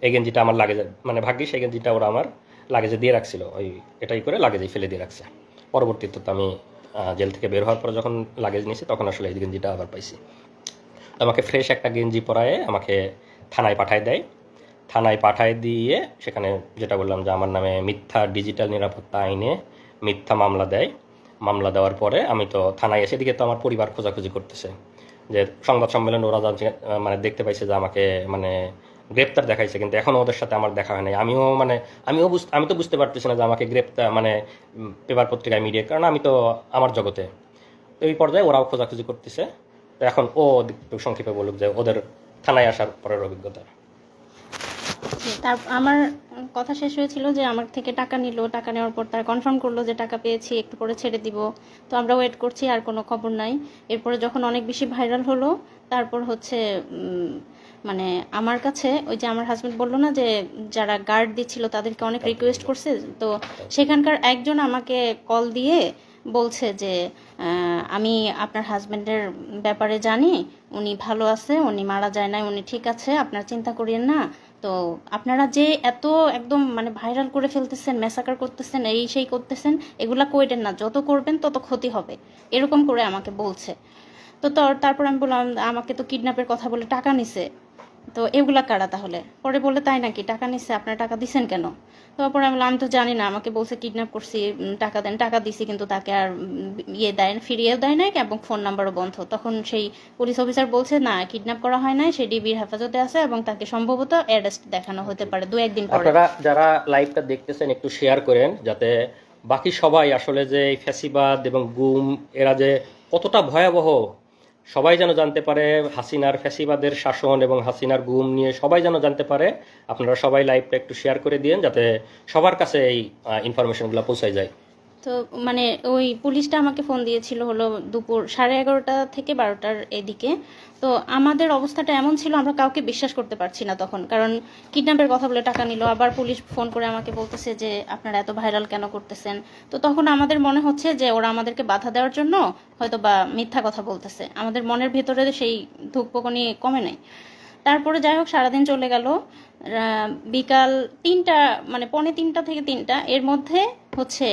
এই গেঞ্জিটা আমার লাগেজে, মানে ভাগ্যিস এই গেঞ্জিটা ওরা আমার লাগেজে দিয়ে রাখছিল, এটাই করে লাগেজেই ফেলে দিয়ে রাখছে। পরবর্তীতে তো আমি জেল থেকে বের হওয়ার পর যখন লাগেজ নিয়েছি, তখন আসলে এই গেঞ্জিটা আবার পাইছি। আমাকে ফ্রেশ একটা গেঞ্জি পরায়ে আমাকে থানায় পাঠায় দেয়। থানায় পাঠায় দিয়ে সেখানে যেটা বললাম যে আমার নামে মিথ্যা ডিজিটাল নিরাপত্তা আইনে মিথ্যা মামলা দেয়। মামলা দেওয়ার পরে আমি তো থানায় এসে, দিকে তো আমার পরিবার খোঁজাখুঁজি করতেছে, যে সংবাদ সম্মেলন ওরা মানে দেখতে পাইছে যে আমাকে মানে গ্রেপ্তার দেখাইছে, কিন্তু এখনও ওদের সাথে আমার দেখা হয় নাই। আমি তো বুঝতে পারতেছি না যে আমাকে গ্রেপ্তার মানে পেপার পত্রিকায় মিডিয়া, কারণ আমি তো আমার জগতে। তো এই পর্যায়ে ওরাও খোঁজাখুঁজি করতেছে। তো এখন একটু সংক্ষেপে বলুক যে ওদের থানায় আসার পরের অভিজ্ঞতা। আমার কথা শেষ হয়েছিল যে আমার থেকে টাকা নিল, টাকা নেওয়ার পর তারা কনফার্ম করলো যে টাকা পেয়েছি, একটু পরে ছেড়ে দিব। তো আমরা ওয়েট করছি, আর কোনো খবর নাই। এরপরে যখন অনেক বেশি ভাইরাল হলো, তারপর হচ্ছে মানে আমার কাছে ওই যে আমার হাজব্যান্ড বললো না যে যারা গার্ড দিচ্ছিল তাদেরকে অনেক রিকোয়েস্ট করছে, তো সেখানকার একজন আমাকে কল দিয়ে বলছে যে আমি আপনার হাজব্যান্ডের ব্যাপারে জানি, উনি ভালো আছে, উনি মারা যায় নাই, উনি ঠিক আছে, আপনার চিন্তা করিয়েন না। তো তো আপনারা যে এত একদম মানে ভাইরাল করে ফেলতেছেন, ম্যাসাকার করতেছেন, এই সেই করতেছেন, এগুলা কইরেন না, যত করবেন তত ক্ষতি হবে, এরকম করে আমাকে বলছে। তো তারপর আমি বললাম আমাকে তো কিডন্যাপের কথা বলে টাকা নিছে, তো এগুলা কারা তাহলে? পরে বলে তাই নাকি, টাকা নিচ্ছে, আপনারা টাকা দিছেন কেন? তারপরে আমি বললাম আমি তো জানি না, আমাকে বলছে কিডন্যাপ করছি, টাকা দেন, টাকা দিছি কিন্তু তাকে আর ইয়ে দেয় না, ফিরিয়েও দেয় নাই এবং ফোন নাম্বারও বন্ধ। তখন সেই পুলিশ অফিসার বলছে না, কিডন্যাপ করা হয় নাই, সে ডিবির হেফাজতে আছে এবং তাকে সম্ভবত অ্যারেস্ট দেখানো হতে পারে 2-1 দিন পরে। আপনারা যারা লাইভটা দেখতেছেন একটু শেয়ার করেন, যাতে বাকি সবাই আসলে যে এই ফ্যাসিবাদ এবং গুম এরা যে কতটা ভয়াবহ সবাই যেন জানতে পারে, হাসিনার ফ্যাসিবাদের শাসন এবং হাসিনার গুম নিয়ে সবাই যেন জানতে পারে। আপনারা সবাই লাইভটা একটু শেয়ার করে দিন, যাতে সবার কাছে এই ইনফরমেশনগুলো পৌঁছায় যায়। তো মানে ওই পুলিশটা আমাকে ফোন দিয়েছিল হলো দুপুর 11:30 থেকে 12টার এদিকে। তো আমাদের অবস্থাটা এমন ছিল, আমরা কাউকে বিশ্বাস করতে পারছি না তখন, কারণ কিডন্যাপের কথা বলে টাকা নিল, আবার পুলিশ ফোন করে আমাকে বলতেছে যে আপনারা এত ভাইরাল কেন করতেছেন। তো তখন আমাদের মনে হচ্ছে যে ওরা আমাদেরকে বাধা দেওয়ার জন্য হয়তো বা মিথ্যা কথা বলতেছে, আমাদের মনের ভেতরে সেই ধূপকণি কমে নাই। তারপরে যাই হোক সারাদিন চলে গেল, বিকাল 3টা মানে 2:45 থেকে 3টা এর মধ্যে হচ্ছে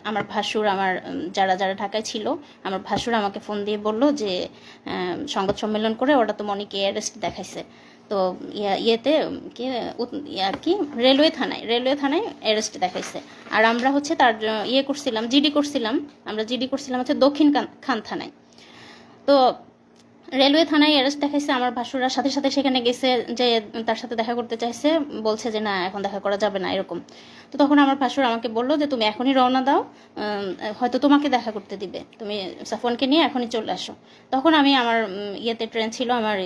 আমার ভাসুর, আমার যারা যারা ঢাকায় ছিল, আমার ভাসুর আমাকে ফোন দিয়ে বলল যে সংবাদ সম্মেলন করে ওরা তো মনিকে অ্যারেস্ট দেখাইছে। তো ইয়েতে কি রেলওয়ে থানায় অ্যারেস্ট দেখাইছে। আর আমরা হচ্ছে তার ইয়ে করছিলাম, জিডি করছিলাম, আমরা জিডি করছিলাম হচ্ছে দক্ষিণ খান থানায়। তো রেলওয়ে থানায় অ্যারেস্ট দেখাইছে, আমার ভাসুরা সাথে সাথে সেখানে গেছে, যে তার সাথে দেখা করতে চাইছে, বলছে যে না এখন দেখা করা যাবে না এরকম। তো তখন আমার ভাসুর আমাকে বললো যে তুমি এখনই রওনা দাও, হয়তো তোমাকে দেখা করতে দিবে, তুমি সাফওয়ানকে নিয়ে এখনই চলে আসো। তখন আমি আমার ইয়েতে ট্রেন ছিল আমার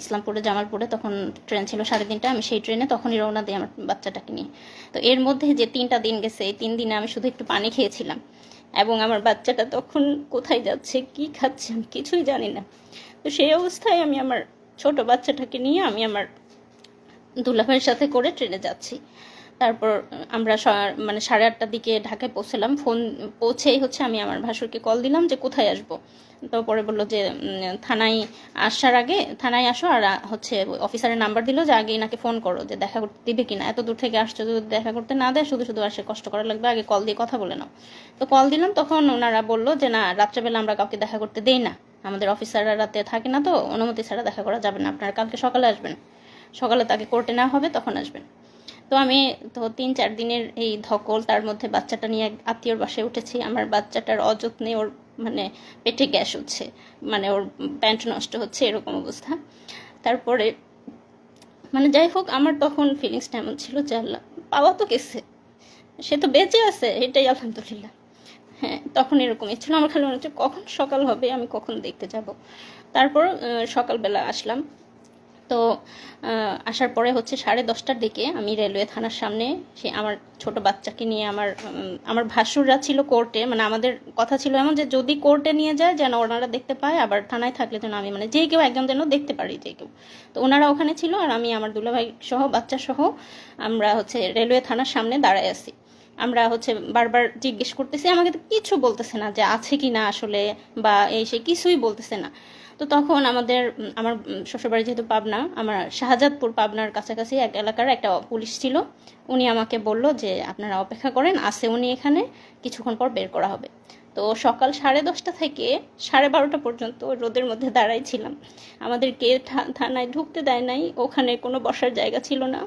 ইসলামপুরে জামালপুরে, তখন ট্রেন ছিল 3:30, আমি সেই ট্রেনে তখনই রওনা দিই আমার বাচ্চাটাকে নিয়ে। তো এর মধ্যে যে 3টা দিন গেছে, এই 3 দিনে আমি শুধু একটু পানি খেয়েছিলাম, এবং আমার বাচ্চাটা তখন কোথায় যাচ্ছে কি খাচ্ছে আমি কিছুই জানি না। তো সেই অবস্থায় আমি আমার ছোট বাচ্চাটাকে নিয়ে আমি আমার দুলাভাইয়ের সাথে করে ট্রেনে যাচ্ছি। তারপর আমরা মানে 8:30টার দিকে ঢাকায় পৌঁছলাম। পৌঁছেই হচ্ছে আমি আমার ভাসুরকে কল দিলাম যে কোথায় আসবো। তো পরে বললো যে থানায় আসার আগে থানায় আসো, আর হচ্ছে অফিসারের নাম্বার দিল যে আগে এনাকে ফোন করো যে দেখা করতে দিবে কিনা, এত দূর থেকে আসছো, যদি দেখা করতে না দেয় শুধু শুধু আসে কষ্ট করা লাগবে, আগে কল দিয়ে কথা বলে নাও। তো কল দিলাম, তখন ওনারা বললো যে না, রাত্রেবেলা আমরা কাউকে দেখা করতে দেই না, আমাদের অফিসাররা রাতে থাকে না, তো অনুমতি ছাড়া দেখা করা যাবে না, আপনারা কালকে সকালে আসবেন, সকালে তাকে কোর্টে নেওয়া হবে তখন আসবেন। তো আমি তো 3-4 দিনের এই ধকল, তার মধ্যে বাচ্চাটা নিয়ে আত্মীয়র বাসায় উঠেছি, আমার বাচ্চাটার অযত্নে ওর মানে পেটে গ্যাস হচ্ছে, মানে ওর প্যান্ট নষ্ট হচ্ছে, এরকম অবস্থা। তারপরে মানে যাই হোক আমার তখন ফিলিংসটা এমন ছিল যে আল্লাহ, পাওয়া তো গেছে, সে তো বেঁচে আছে, এটাই আলহামদুলিল্লাহ। হ্যাঁ, তখন এরকমই ছিল, আমার খালি মনে হচ্ছে কখন সকাল হবে, আমি কখন দেখতে যাব। তারপর সকালবেলা আসলাম। তো আসার পরে হচ্ছে 10:30টার দিকে আমি রেলওয়ে থানার সামনে আমার ছোট বাচ্চাকে নিয়ে আমার ভাসুররা ছিল কোর্টে, মানে আমাদের কথা ছিল এমন যে যদি কোর্টে নিয়ে যায় যেন ওনারা দেখতে পায়, আবার থানায় থাকলে যেন আমি মানে যে কেউ একজন যেন দেখতে পারি, যে কেউ। তো ওনারা ওখানে ছিল, আর আমি আমার দুলাভাই সহ বাচ্চা সহ আমরা হচ্ছে রেলওয়ে থানার সামনে দাঁড়ায় আছি। আমরা হচ্ছে বারবার জিজ্ঞেস করতেছি, আমাকে তো কিছু বলতেছে না যে আছে কি না আসলে, বা এই সে কিছুই বলতেছে না। তো তখন আমার শ্বশুরবাড়ি যেহেতু পাবনা, আমার শাহজাদপুর পাবনার কাছাকাছি এক এলাকার একটা পুলিশ ছিল, উনি আমাকে বলল যে আপনারা অপেক্ষা করেন, আসে উনি এখানে, কিছুক্ষণ পর বের করা হবে। তো সকাল 10:30 থেকে 12:30 পর্যন্ত রোদের মধ্যে দাঁড়াই ছিলাম, আমাদেরকে থানায় ঢুকতে দেয় নাই, ওখানে কোনো বসার জায়গা ছিল না,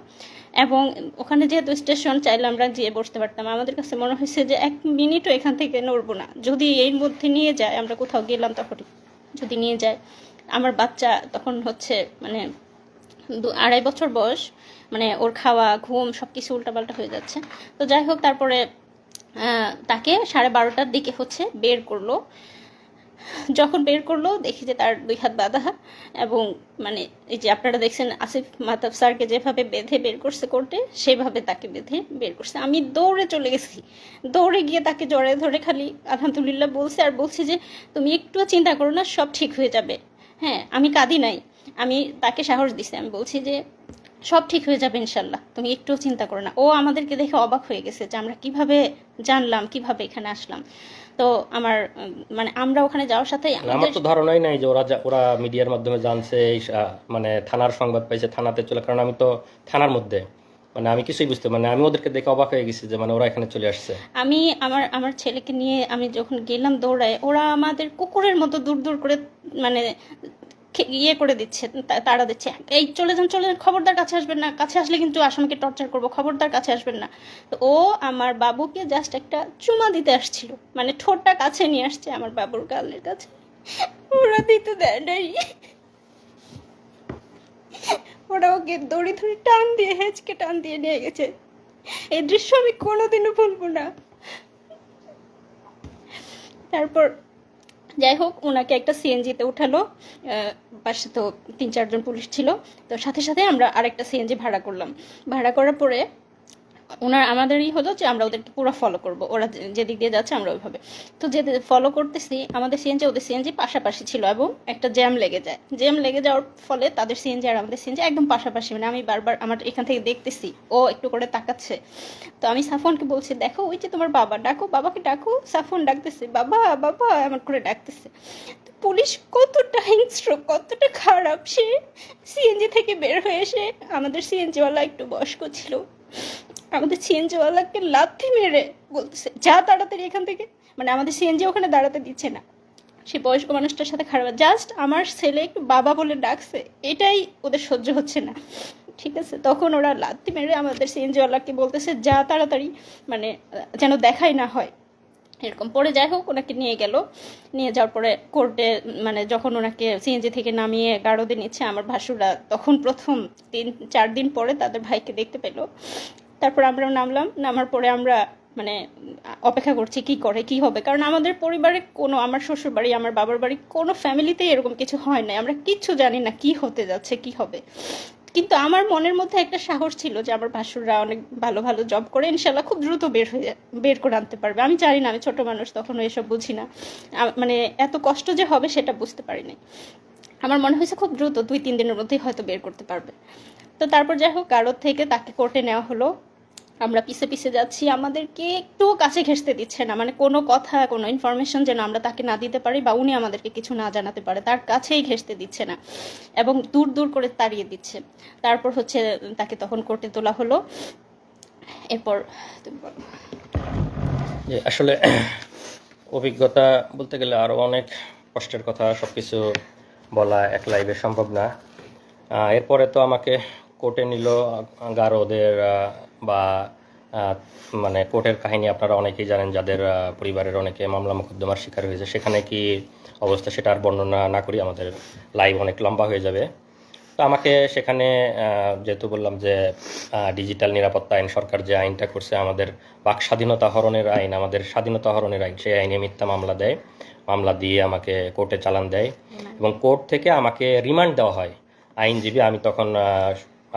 এবং ওখানে যেহেতু স্টেশন, চাইলে আমরা যেয়ে বসতে পারতাম। আমাদের কাছে মনে হয়েছে যে 1 মিনিটও এখান থেকে নড়বো না, যদি এর মধ্যে নিয়ে যায়, আমরা কোথাও গেলাম তখন যদি নিয়ে যায়। আমার বাচ্চা তখন হচ্ছে মানে 2-2.5 বছর বয়স, মানে ওর খাওয়া ঘুম সব কিছু উল্টাপাল্টা হয়ে যাচ্ছে। তো যাই হোক তারপরে তাকে 12:30টার দিকে হচ্ছে বের করলো। যখন বের করলো দেখি যে তার 2 হাত বাঁধা, এবং মানে এই যে আপনারা দেখছেন আসিফ মাহতাব স্যারকে যেভাবে বেঁধে বের করছে কোর্টে, সেভাবে তাকে বেঁধে বের করছে। আমি দৌড়ে চলে গেছি, দৌড়ে গিয়ে তাকে জড়ায় ধরে খালি আলহামদুলিল্লাহ বলছে, আর বলছি যে তুমি একটুও চিন্তা করো না, সব ঠিক হয়ে যাবে। হ্যাঁ, আমি কাঁদি নাই, আমি তাকে সাহস দিছি, আমি বলছি যে সব ঠিক হয়ে যাবে ইনশাল্লাহ, তুমি একটুও চিন্তা করো না। ও আমাদেরকে দেখে অবাক হয়ে গেছে যে আমরা কিভাবে জানলাম, কিভাবে এখানে আসলাম। তো তো আমার মানে আমরা ওখানে যাওয়ার সাথেই আমার তো ধারণাই নাই যে ওরা মিডিয়ার মাধ্যমে জানছে মানে থানার সংবাদ পাইছে, থানাতে চলে, কারণ আমি তো থানার মধ্যে, মানে আমি কিছুই বুঝতে, মানে আমি ওদেরকে দেখে অবাক হয়ে গেছি যে মানে ওরা এখানে চলে আসছে। আমি আমার ছেলেকে নিয়ে আমি যখন গেলাম দৌড়ায়, ওরা আমাদের কুকুরের মতো দূর দূর করে মানে ইয়ে করে দিচ্ছে, তাড়া দিচ্ছে, এই চলে যান চলে যান, খবরদার কাছে আসবেন না, কাছে আসলে কিন্তু আসামিকে টর্চার করবো, খবরদার কাছে আসবেন না। তো ও আমার বাবুকে জাস্ট একটা চুমা দিতে আসছিল, মানে ঠোঁটটা কাছে নিয়ে আসছে আমার বাবুর গালের কাছে, ওরা দিতে দেয় নাই। ওরা ওকে দড়ি ধরে টান দিয়ে হেঁচকে টান দিয়ে নিয়ে গেছে। এই দৃশ্য আমি কোনোদিনও ভুলবো না। তারপর যাই হোক, ওনাকে একটা সিএনজিতে উঠালো, পাশে তো 3-4 জন পুলিশ ছিল, তো সাথে সাথে আমরা আরেকটা সিএনজি ভাড়া করলাম। ভাড়া করার পরে আমাদেরই হলো যে আমরা ওদেরকে পুরো ফলো করব, ওরা যেদিক দিয়ে যাচ্ছে আমরা ওইভাবে। তো যে ফলো করতেছি, আমাদের সিএনজি ওদের সিএনজি পাশাপাশি ছিল এবং একটা জ্যাম লেগে যায়। জ্যাম লেগে যাওয়ার ফলে তাদের সিএনজি আর আমাদের সিএনজি একদম পাশাপাশি, মানে আমি বারবার আমার এখান থেকে দেখতেছি ও একটু করে তাকাচ্ছে। তো আমি সাফনকে বলছি, দেখো ওই যে তোমার বাবা, ডাকো বাবাকে ডাকো। সাফন ডাকতেছে, বাবা বাবা এমন করে ডাকতেছে। পুলিশ কতটা হিংস্র, কতটা খারাপ, সে সিএনজি থেকে বের হয়ে এসে, আমাদের সিএনজিওয়ালা একটু বয়স্ক ছিল, আমাদের সিএনজিওয়ালাকে লাথি মেরে বলতেছে যা তাড়াতাড়ি এখান থেকে, মানে আমাদের সিএনজি ওখানে দাঁড়াতে দিচ্ছে না। সে বয়স্ক মানুষটার সাথে খারাপ, জাস্ট আমার ছেলে একটু বাবা বলে ডাকছে, এটাই ওদের সহ্য হচ্ছে না। ঠিক আছে, তখন ওরা লাথি মেরে আমাদের সিএনজিওয়ালাকে বলতেছে যা তাড়াতাড়ি, মানে যেন দেখাই না হয় এরকম। পরে যাই হোক ওনাকে নিয়ে গেল, নিয়ে যাওয়ার পরে কোর্টে, মানে যখন ওনাকে সিএনজি থেকে নামিয়ে গারদে নিচ্ছে, আমার ভাসুরা তখন প্রথম 3-4 দিন পরে তাদের ভাইকে দেখতে পেলো। তারপর আমরাও নামলাম, নামার পরে আমরা মানে অপেক্ষা করছি কি করে কি হবে, কারণ আমাদের পরিবারে কোনো, আমার শ্বশুর বাড়ি আমার বাবার বাড়ি কোনো ফ্যামিলিতেই এরকম কিছু হয় নাই, আমরা কিচ্ছু জানি না কি হতে যাচ্ছে কি হবে। কিন্তু আমার মনের মধ্যে একটা সাহস ছিল যে আমার ভাসুররা অনেক ভালো ভালো জব করে, ইনশাল্লাহ খুব দ্রুত বের করে আনতে পারবে। আমি জানি না, আমি ছোট মানুষ, তখন এসব বুঝি না, মানে এত কষ্ট যে হবে সেটা বুঝতে পারিনি। আমার মনে হয়েছে খুব দ্রুত 2-3 দিনের মধ্যেই হয়তো বের করতে পারবে। তো তারপর যাই হোক গারদ থেকে তাকে কোর্টে নেওয়া হলো। আমরা পিছে পিছে যাচ্ছি, আমাদেরকে একটু কাছে ঘেঁষতে দিচ্ছে না, মানে কোনো কথা কোনো ইনফরমেশন যেন আমরা তাকে না দিতে পারি বা উনি আমাদেরকে কিছু না জানাতে পারে, তার কাছেই ঘেঁষতে দিচ্ছে না এবং দূর দূর করে তাড়িয়ে দিচ্ছে। তারপর হচ্ছে তাকে তখন কোর্টে তোলা হলো। এরপর তুমি বলো। আসলে অভিজ্ঞতা বলতে গেলে আরও অনেক কষ্টের কথা, সব কিছু বলা এক লাইভে সম্ভব না। এরপরে তো আমাকে কোর্টে নিল গারদের, বা মানে কোর্টের কাহিনী আপনারা অনেকেই জানেন, যাদের পরিবারের অনেকে মামলা মোকদ্দমার শিকার হয়েছে। সেখানে কি অবস্থা সেটা আর বর্ণনা না করি, আমাদের লাইভ অনেক লম্বা হয়ে যাবে। তো আমাকে সেখানে যেহেতু বললাম যে ডিজিটাল নিরাপত্তা আইন, সরকার যে আইনটা করছে আমাদের বাক স্বাধীনতা হরণের আইন, আমাদের স্বাধীনতা হরণের আইন, সেই আইনে মিথ্যা মামলা দেয়, মামলা দিয়ে আমাকে কোর্টে চালান দেয় এবং কোর্ট থেকে আমাকে রিমান্ড দেওয়া হয়। আইনজীবী, আমি তখন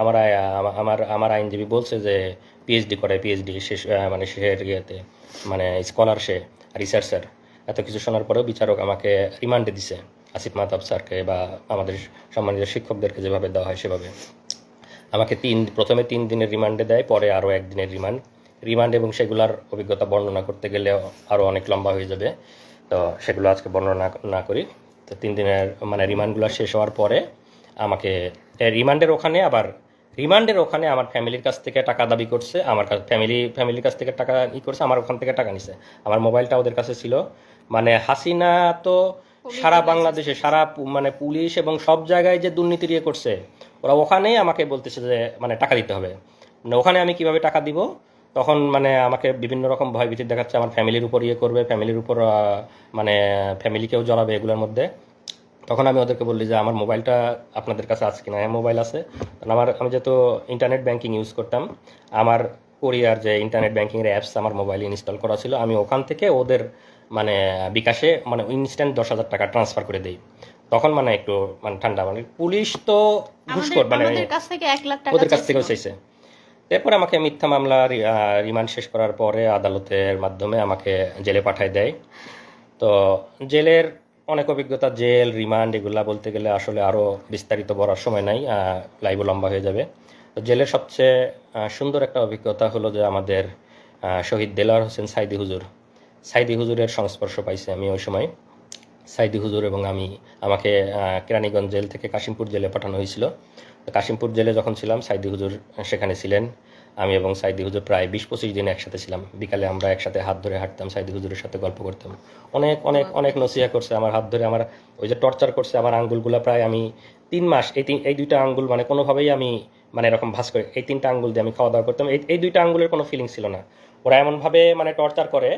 আমার আমার আমার আইনজীবী বলছে যে পিএইচডি করে, পিএইচডি শেষ, মানে শেষের ইয়েতে, মানে স্কলার, সে রিসার্চার। এত কিছু শোনার পরেও বিচারক আমাকে রিমান্ডে দিছে, আসিফ মাহতাব স্যারকে বা আমাদের সম্মানিত শিক্ষকদেরকে যেভাবে দেওয়া হয় সেভাবে আমাকে প্রথমে 3 দিনের রিমান্ডে দেয়, পরে আরও 1 দিনের রিমান্ড এবং সেগুলোর অভিজ্ঞতা বর্ণনা করতে গেলে আরও অনেক লম্বা হয়ে যাবে, তো সেগুলো আজকে বর্ণনা না করি। তো 3 দিনের মানে রিমান্ডগুলো শেষ হওয়ার পরে আমাকে রিমান্ডের ওখানে আমার ফ্যামিলির কাছ থেকে টাকা দাবি করছে, আমার ফ্যামিলির কাছ থেকে টাকা করছে, আমার ওখান থেকে টাকা নিছে, আমার মোবাইলটা ওদের কাছে ছিল। মানে হাসিনা তো সারা বাংলাদেশে মানে পুলিশ এবং সব জায়গায় যে দুর্নীতি করছে, ওরা ওখানেই আমাকে বলতেছে যে মানে টাকা দিতে হবে। মানে ওখানে আমি কিভাবে টাকা দিব, তখন মানে আমাকে বিভিন্ন রকম ভয়ভীতি দেখাচ্ছে, আমার ফ্যামিলির উপর করবে, ফ্যামিলির উপর মানে ফ্যামিলিকেও জড়াবে এগুলোর মধ্যে। তখন আমি ওদেরকে বললি যে আমার মোবাইলটা আপনাদের কাছে আছে কিনা। হ্যাঁ, মোবাইল আছে। আমি যেহেতু ইন্টারনেট ব্যাংকিং ইউজ করতাম, আমার কোরিয়ার যে ইন্টারনেট ব্যাংকিংয়ের অ্যাপস আমার মোবাইলে ইনস্টল করা ছিল, আমি ওখান থেকে ওদের মানে বিকাশে মানে ইনস্ট্যান্ট 10,000 টাকা ট্রান্সফার করে দিই। তখন মানে একটু মানে ঠান্ডা, মানে পুলিশ তো ঘুষখোর, মানে ওদের কাছ থেকে 1 লাখ টাকা ওদের কাছ থেকেও চাইছে। এরপরে আমাকে মিথ্যা মামলা রিমান্ড শেষ করার পরে আদালতের মাধ্যমে আমাকে জেলে পাঠায় দেয়। তো জেলের অনেক অভিজ্ঞতা, জেল, রিমান্ড এগুলা বলতে গেলে আসলে আরও বিস্তারিত বলার সময় নাই, লাইভও লম্বা হয়ে যাবে। তো জেলের সবচেয়ে সুন্দর একটা অভিজ্ঞতা হলো যে আমাদের শহীদ দেলোয়ার হোসেন সাইদি হুজুরের সংস্পর্শ পাইছি আমি ওই সময়। সাইদি হুজুর এবং আমাকে কেরানীগঞ্জ জেল থেকে কাশিমপুর জেলে পাঠানো হয়েছিল। তো কাশিমপুর জেলে যখন ছিলাম সাইদি হুজুর সেখানে ছিলেন। আমি এবং সাইদি হুজুর প্রায় 20-25 দিন একসাথে ছিলাম। বিকালে আমরা একসাথে হাত ধরে হাঁটতাম, সাইদি হুজুরের সাথে গল্প করতাম। অনেক অনেক অনেক নসিহা করছে আমার হাত ধরে, আমার ওই যে টর্চার করছে আমার আঙ্গুলগুলা প্রায় আমি 3 মাস এই দুইটা আঙ্গুল মানে কোনোভাবেই আমি মানে এরকম ভাঁজ করে এই 3টা আঙ্গুল দিয়ে আমি খাওয়া দাওয়া করতাম। এই দুইটা আঙ্গুলের কোনো ফিলিং ছিল না। ওরা এমনভাবে মানে টর্চার করে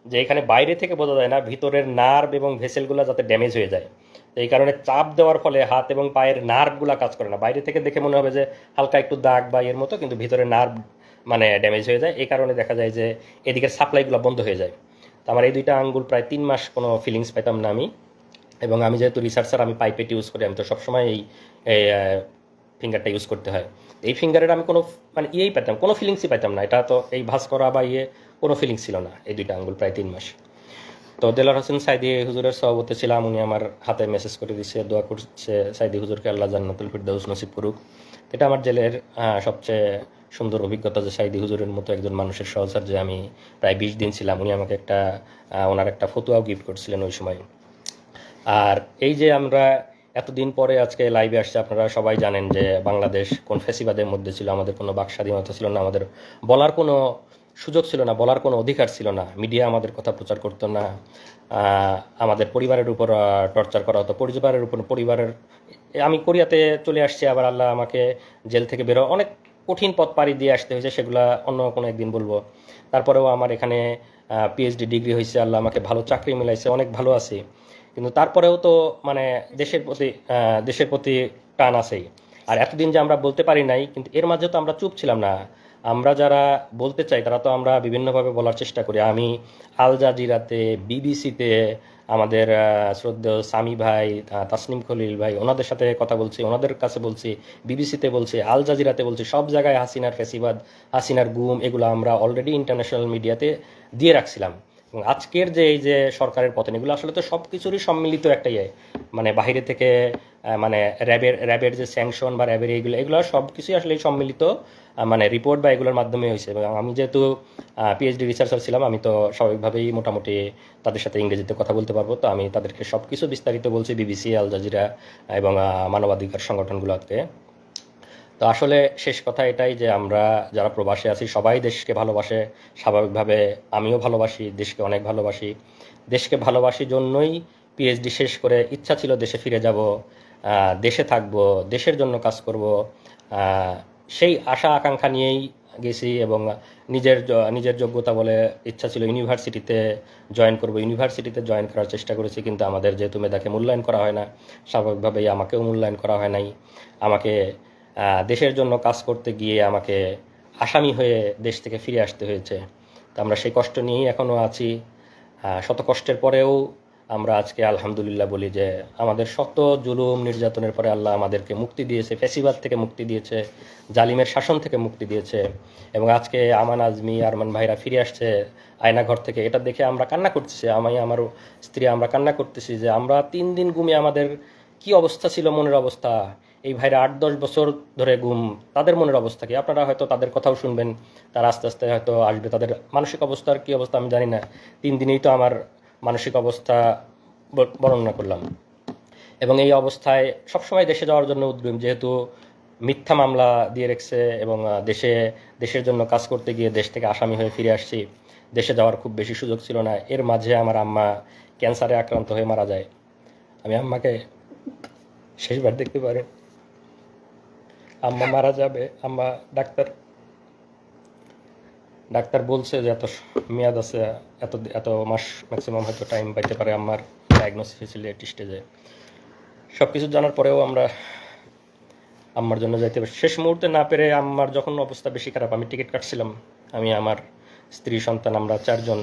যে এখানে বাইরে থেকে বোঝা যায় না, ভিতরের নার্ভ এবং ভেসেলগুলো যাতে ড্যামেজ হয়ে যায়। তো এই কারণে চাপ দেওয়ার ফলে হাত এবং পায়ের নার্ভগুলো কাজ করে না। বাইরে থেকে দেখে মনে হবে যে হালকা একটু দাগ বা এর মতো, কিন্তু ভিতরে নার্ভ মানে ড্যামেজ হয়ে যায়। এই কারণে দেখা যায় যে এদিকের সাপ্লাইগুলো বন্ধ হয়ে যায়। তো আমার এই দুইটা আঙ্গুল প্রায় 3 মাস কোনো ফিলিংস পাইতাম না আমি। এবং আমি যেহেতু রিসার্চার, আমি পাইপেট ইউজ করি, আমি তো সবসময় এই ফিঙ্গারটা ইউজ করতে হয়। এই ফিঙ্গারের আমি কোনো মানে ইয়েই পেতাম, কোনো ফিলিংসই পাইতাম না। এটা তো এই ভাঁজ করা বা কোনো ফিলিংস ছিল না এই দুইটা আঙ্গুল প্রায় 3 মাস। তো দেলোয়ার হোসেন সাইদি হুজুরের সভাপতি ছিলাম, উনি আমার হাতে মেসেজ করে দিচ্ছে, দোয়া করছে সাইদি হুজুরকে আল্লাহ জান্নাতুল ফিরদাউস নসিব করুক। এটা আমার জেলের সবচেয়ে সুন্দর অভিজ্ঞতা যে সাইদি হুজুরের মতো একজন মানুষের সহচর্যে আমি প্রায় 20 দিন ছিলাম। উনি আমাকে ওনার একটা ফতুয়াও গিফট করছিলেন ওই সময়। আর এই যে আমরা এতদিন পরে আজকে লাইভে আসছে, আপনারা সবাই জানেন যে বাংলাদেশ কোন ফ্যাসিবাদের মধ্যে ছিল। আমাদের কোনো বাক স্বাধীনতা ছিল না, আমাদের বলার কোনো সুযোগ ছিল না, বলার কোনো অধিকার ছিল না। মিডিয়া আমাদের কথা প্রচার করতো না। আমাদের পরিবারের উপর টর্চার করা হতো, আমি কোরিয়াতে চলে আসছি, আবার আল্লাহ আমাকে জেল থেকে বেরো অনেক কঠিন পথ পাড়ি দিয়ে আসতে হয়েছে, সেগুলা অন্য কোনো একদিন বলবো। তারপরেও আমার এখানে পিএইচডি ডিগ্রি হয়েছে, আল্লাহ আমাকে ভালো চাকরি মিলাইছে, অনেক ভালো আছি। কিন্তু তারপরেও তো মানে দেশের প্রতি টান আছেই। আর এতদিন যে আমরা বলতে পারি নাই, কিন্তু এর মাঝে তো আমরা চুপ ছিলাম না। আমরা যারা বলতে চাই তারা তো আমরা বিভিন্নভাবে বলার চেষ্টা করি। আমি আল জাজিরাতে, বিবিসিতে, আমাদের শ্রদ্ধেয় সামি ভাই, তাসনিম খলিল ভাই, ওনাদের সাথে কথা বলছি, ওনাদের কাছে বলছি, বিবিসিতে বলছি, আল জাজিরাতে বলছি, সব জায়গায় হাসিনার ফ্যাসিবাদ, হাসিনার গুম, এগুলো আমরা অলরেডি ইন্টারন্যাশনাল মিডিয়াতে দিয়ে রাখছিলাম। এবং আজকের যে এই যে সরকারের পতন, এগুলো আসলে তো সব কিছুরই সম্মিলিত একটা মানে বাহিরে থেকে মানে র্যাবের যে স্যাংশন বা র্যাবের এগুলো সব কিছুই আসলে সম্মিলিত মানে রিপোর্ট বা এগুলোর মাধ্যমে হয়েছে। এবং আমি যেহেতু পিএইচডি রিসার্চার ছিলাম, আমি তো স্বাভাবিকভাবেই মোটামুটি তাদের সাথে ইংরেজিতে কথা বলতে পারবো। তো আমি তাদেরকে সব কিছু বিস্তারিত বলছি, বিবিসি, আল জাজিরা এবং মানবাধিকার সংগঠনগুলোকে। তো আসলে শেষ কথা এটাই যে আমরা যারা প্রবাসে আছি সবাই দেশকে ভালোবাসে, স্বাভাবিকভাবে আমিও ভালোবাসি, দেশকে অনেক ভালোবাসি। দেশকে ভালোবাসি জন্যই পিএইচডি শেষ করে ইচ্ছা ছিল দেশে ফিরে যাব, দেশে থাকব, দেশের জন্য কাজ করব। সেই আশা আকাঙ্ক্ষা নিয়েই গেছি এবং নিজের যোগ্যতা বলে ইচ্ছা ছিল ইউনিভার্সিটিতে জয়েন করব, ইউনিভার্সিটিতে জয়েন করার চেষ্টা করেছি। কিন্তু আমাদের যেহেতু মেধাকে মূল্যায়ন করা হয় না, স্বাভাবিকভাবেই আমাকেও মূল্যায়ন করা হয় নাই। আমাকে দেশের জন্য কাজ করতে গিয়ে আমাকে আসামি হয়ে দেশ থেকে ফিরে আসতে হয়েছে। তো আমরা সেই কষ্ট নিয়েই এখনও আছি। শত কষ্টের পরেও আমরা আজকে আলহামদুলিল্লাহ বলি যে আমাদের শত জুলুম নির্যাতনের পরে আল্লাহ আমাদেরকে মুক্তি দিয়েছে, ফ্যাসিবাদ থেকে মুক্তি দিয়েছে, জালিমের শাসন থেকে মুক্তি দিয়েছে। এবং আজকে আমান, আজমি, আরমান ভাইরা ফিরে আসছে আয়নাঘর থেকে, এটা দেখে আমরা কান্না করতেছি। আমার স্ত্রী আমরা কান্না করতেছি যে আমরা 3 দিন ঘুমিয়ে আমাদের কি অবস্থা ছিল, মনের অবস্থা। এই ভাইরা 8-10 বছর ধরে গুম, তাদের মনের অবস্থা কি? আপনারা হয়তো তাদের কথাও শুনবেন, তারা আস্তে আস্তে হয়তো আসবে। তাদের মানসিক অবস্থার কি অবস্থা আমি জানি না। 3 দিনেই তো আমার মানসিক অবস্থা বর্ণনা করলাম। এবং এই অবস্থায় সবসময় দেশে যাওয়ার জন্য উদ্গ্রীব, যেহেতু মিথ্যা মামলা দিয়ে রেখেছে এবং দেশের জন্য কাজ করতে গিয়ে দেশ থেকে আসামি হয়ে ফিরে আসছি। দেশে যাওয়ার খুব বেশি সুযোগ ছিল না। এর মাঝে আমার আম্মা ক্যান্সারে আক্রান্ত হয়ে মারা যায়। আমি আম্মাকে শেষবার দেখতে পারি। আম্মা মারা যাবে, আম্মা ডাক্তার বলছে যে এত মেয়াদ আছে, এত মাস ম্যাক্সিমাম হয়তো টাইম পাইতে পারে। আম্মার ডায়াগনোসিস হয়েছিল এটি স্টেজে। সব কিছু জানার পরেও আমরা আম্মার জন্য যাইতে পারি। শেষ মুহূর্তে না পেরে আম্মার যখন অবস্থা বেশি খারাপ, আমি টিকিট কাটছিলাম। আমি, আমার স্ত্রী, সন্তান, আমরা 4 জন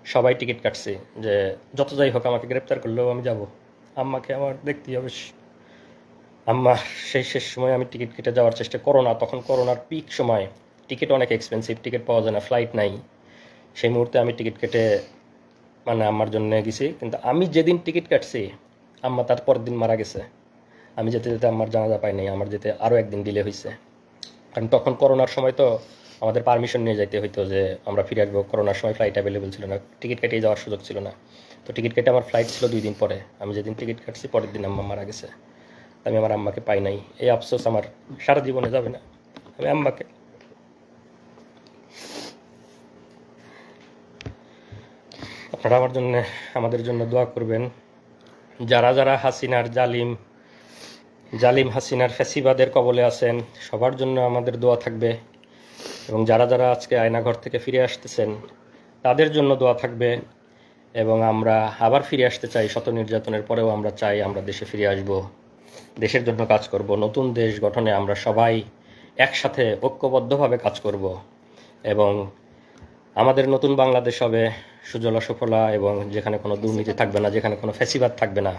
সবাই টিকিট কাটছি যে যত যাই হোক আমাকে গ্রেপ্তার করলেও আমি যাব, আম্মাকে আমার দেখতেই হবে। আম্মা শেষ সময় আমি টিকিট কেটে যাওয়ার চেষ্টা, তখন করোনার পিক সময়, টিকিট অনেক এক্সপেন্সিভ, টিকিট পাওয়া যায় না, ফ্লাইট নাই। সেই মুহূর্তে আমি টিকিট কেটে মানে আম্মার জন্য গেছি। কিন্তু আমি যেদিন টিকিট কাটছি আম্মা তার পরের দিন মারা গেছে। আমি যেতে আম্মার জানাজা পাই নাই, আমার যেতে আরও একদিন ডিলে হয়েছে। কারণ তখন করোনার সময় তো আমাদের পারমিশন নিয়ে যাইতে হইতো যে আমরা ফিরে আসবো। করোনার সময় ফ্লাইট অ্যাভেলেবল ছিল না, টিকিট কেটে যাওয়ার সুযোগ ছিল না। তো টিকিট কেটে আমার ফ্লাইট ছিল 2 দিন পরে। আমি যেদিন টিকিট কাটছি পরের দিন আম্মা মারা গেছে। আমি আমার আম্মাকে পাই নাই। এই আফসোস আমার সারা জীবনে যাবে না। আমি আম্মাকে আপনারা আমাদের জন্য দোয়া করবেন। যারা যারা হাসিনার জালিম হাসিনার ফ্যাসিবাদের কবলে আছেন সবার জন্য আমাদের দোয়া থাকবে, এবং যারা যারা আজকে আয়নাঘর থেকে ফিরে আসতেছেন তাদের জন্য দোয়া থাকবে। এবং আমরা আবার ফিরে আসতে চাই, শত নির্যাতনের পরেও আমরা চাই আমরা দেশে ফিরে আসব, দেশের জন্য কাজ করব, নতুন দেশ গঠনে আমরা সবাই একসাথে ঐক্যবদ্ধভাবে কাজ করব, এবং আমাদের নতুন বাংলাদেশ হবে সুজলা সুফলা, এবং যেখানে কোনো দুর্নীতি থাকবে না, যেখানে কোনো ফ্যাসিবাদ থাকবে না।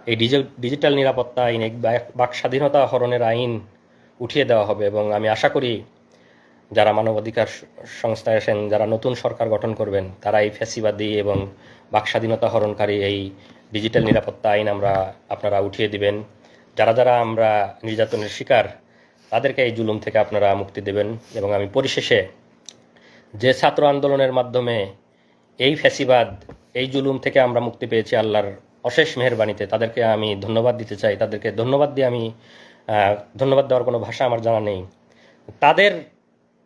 এই ডিজিটাল নিরাপত্তা আইন, এই বাক স্বাধীনতা হরণের আইন উঠিয়ে দেওয়া হবে। এবং আমি আশা করি যারা মানবাধিকার সংস্থায় আছেন, যারা নতুন সরকার গঠন করবেন, তারা এই ফ্যাসিবাদী এবং বাক স্বাধীনতা হরণকারী এই ডিজিটাল নিরাপত্তা আইন আপনারা উঠিয়ে দিবেন। যারা যারা আমরা নির্যাতনের শিকার তাদেরকে এই জুলুম থেকে আপনারা মুক্তি দেবেন। এবং আমি পরিশেষে যে ছাত্র আন্দোলনের মাধ্যমে এই ফ্যাসিবাদ, এই জুলুম থেকে আমরা মুক্তি পেয়েছি আল্লাহর অশেষ মেহেরবানিতে, তাদেরকে আমি ধন্যবাদ দিতে চাই। তাদেরকে ধন্যবাদ দিয়ে ধন্যবাদ দেওয়ার কোনো ভাষা আমার জানা নেই। তাদের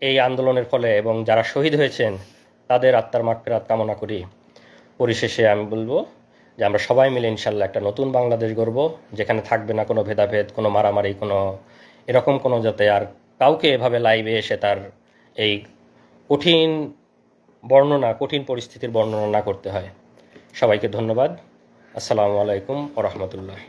এই আন্দোলনের ফলে এবং যারা শহীদ হয়েছেন তাদের আত্মার মাগফিরাত কামনা করি। পরিশেষে আমি বলবো যে আমরা সবাই মিলে ইনশাল্লাহ একটা নতুন বাংলাদেশ গড়ব, যেখানে থাকবে না কোনো ভেদাভেদ, কোনো মারামারি, এরকম কোনো যাতে আর কাউকে এভাবে লাইভে এসে তার এই কঠিন পরিস্থিতির বর্ণনা না করতে হয়। সবাইকে ধন্যবাদ। আসসালামু আলাইকুম ওয়া রাহমাতুল্লাহ।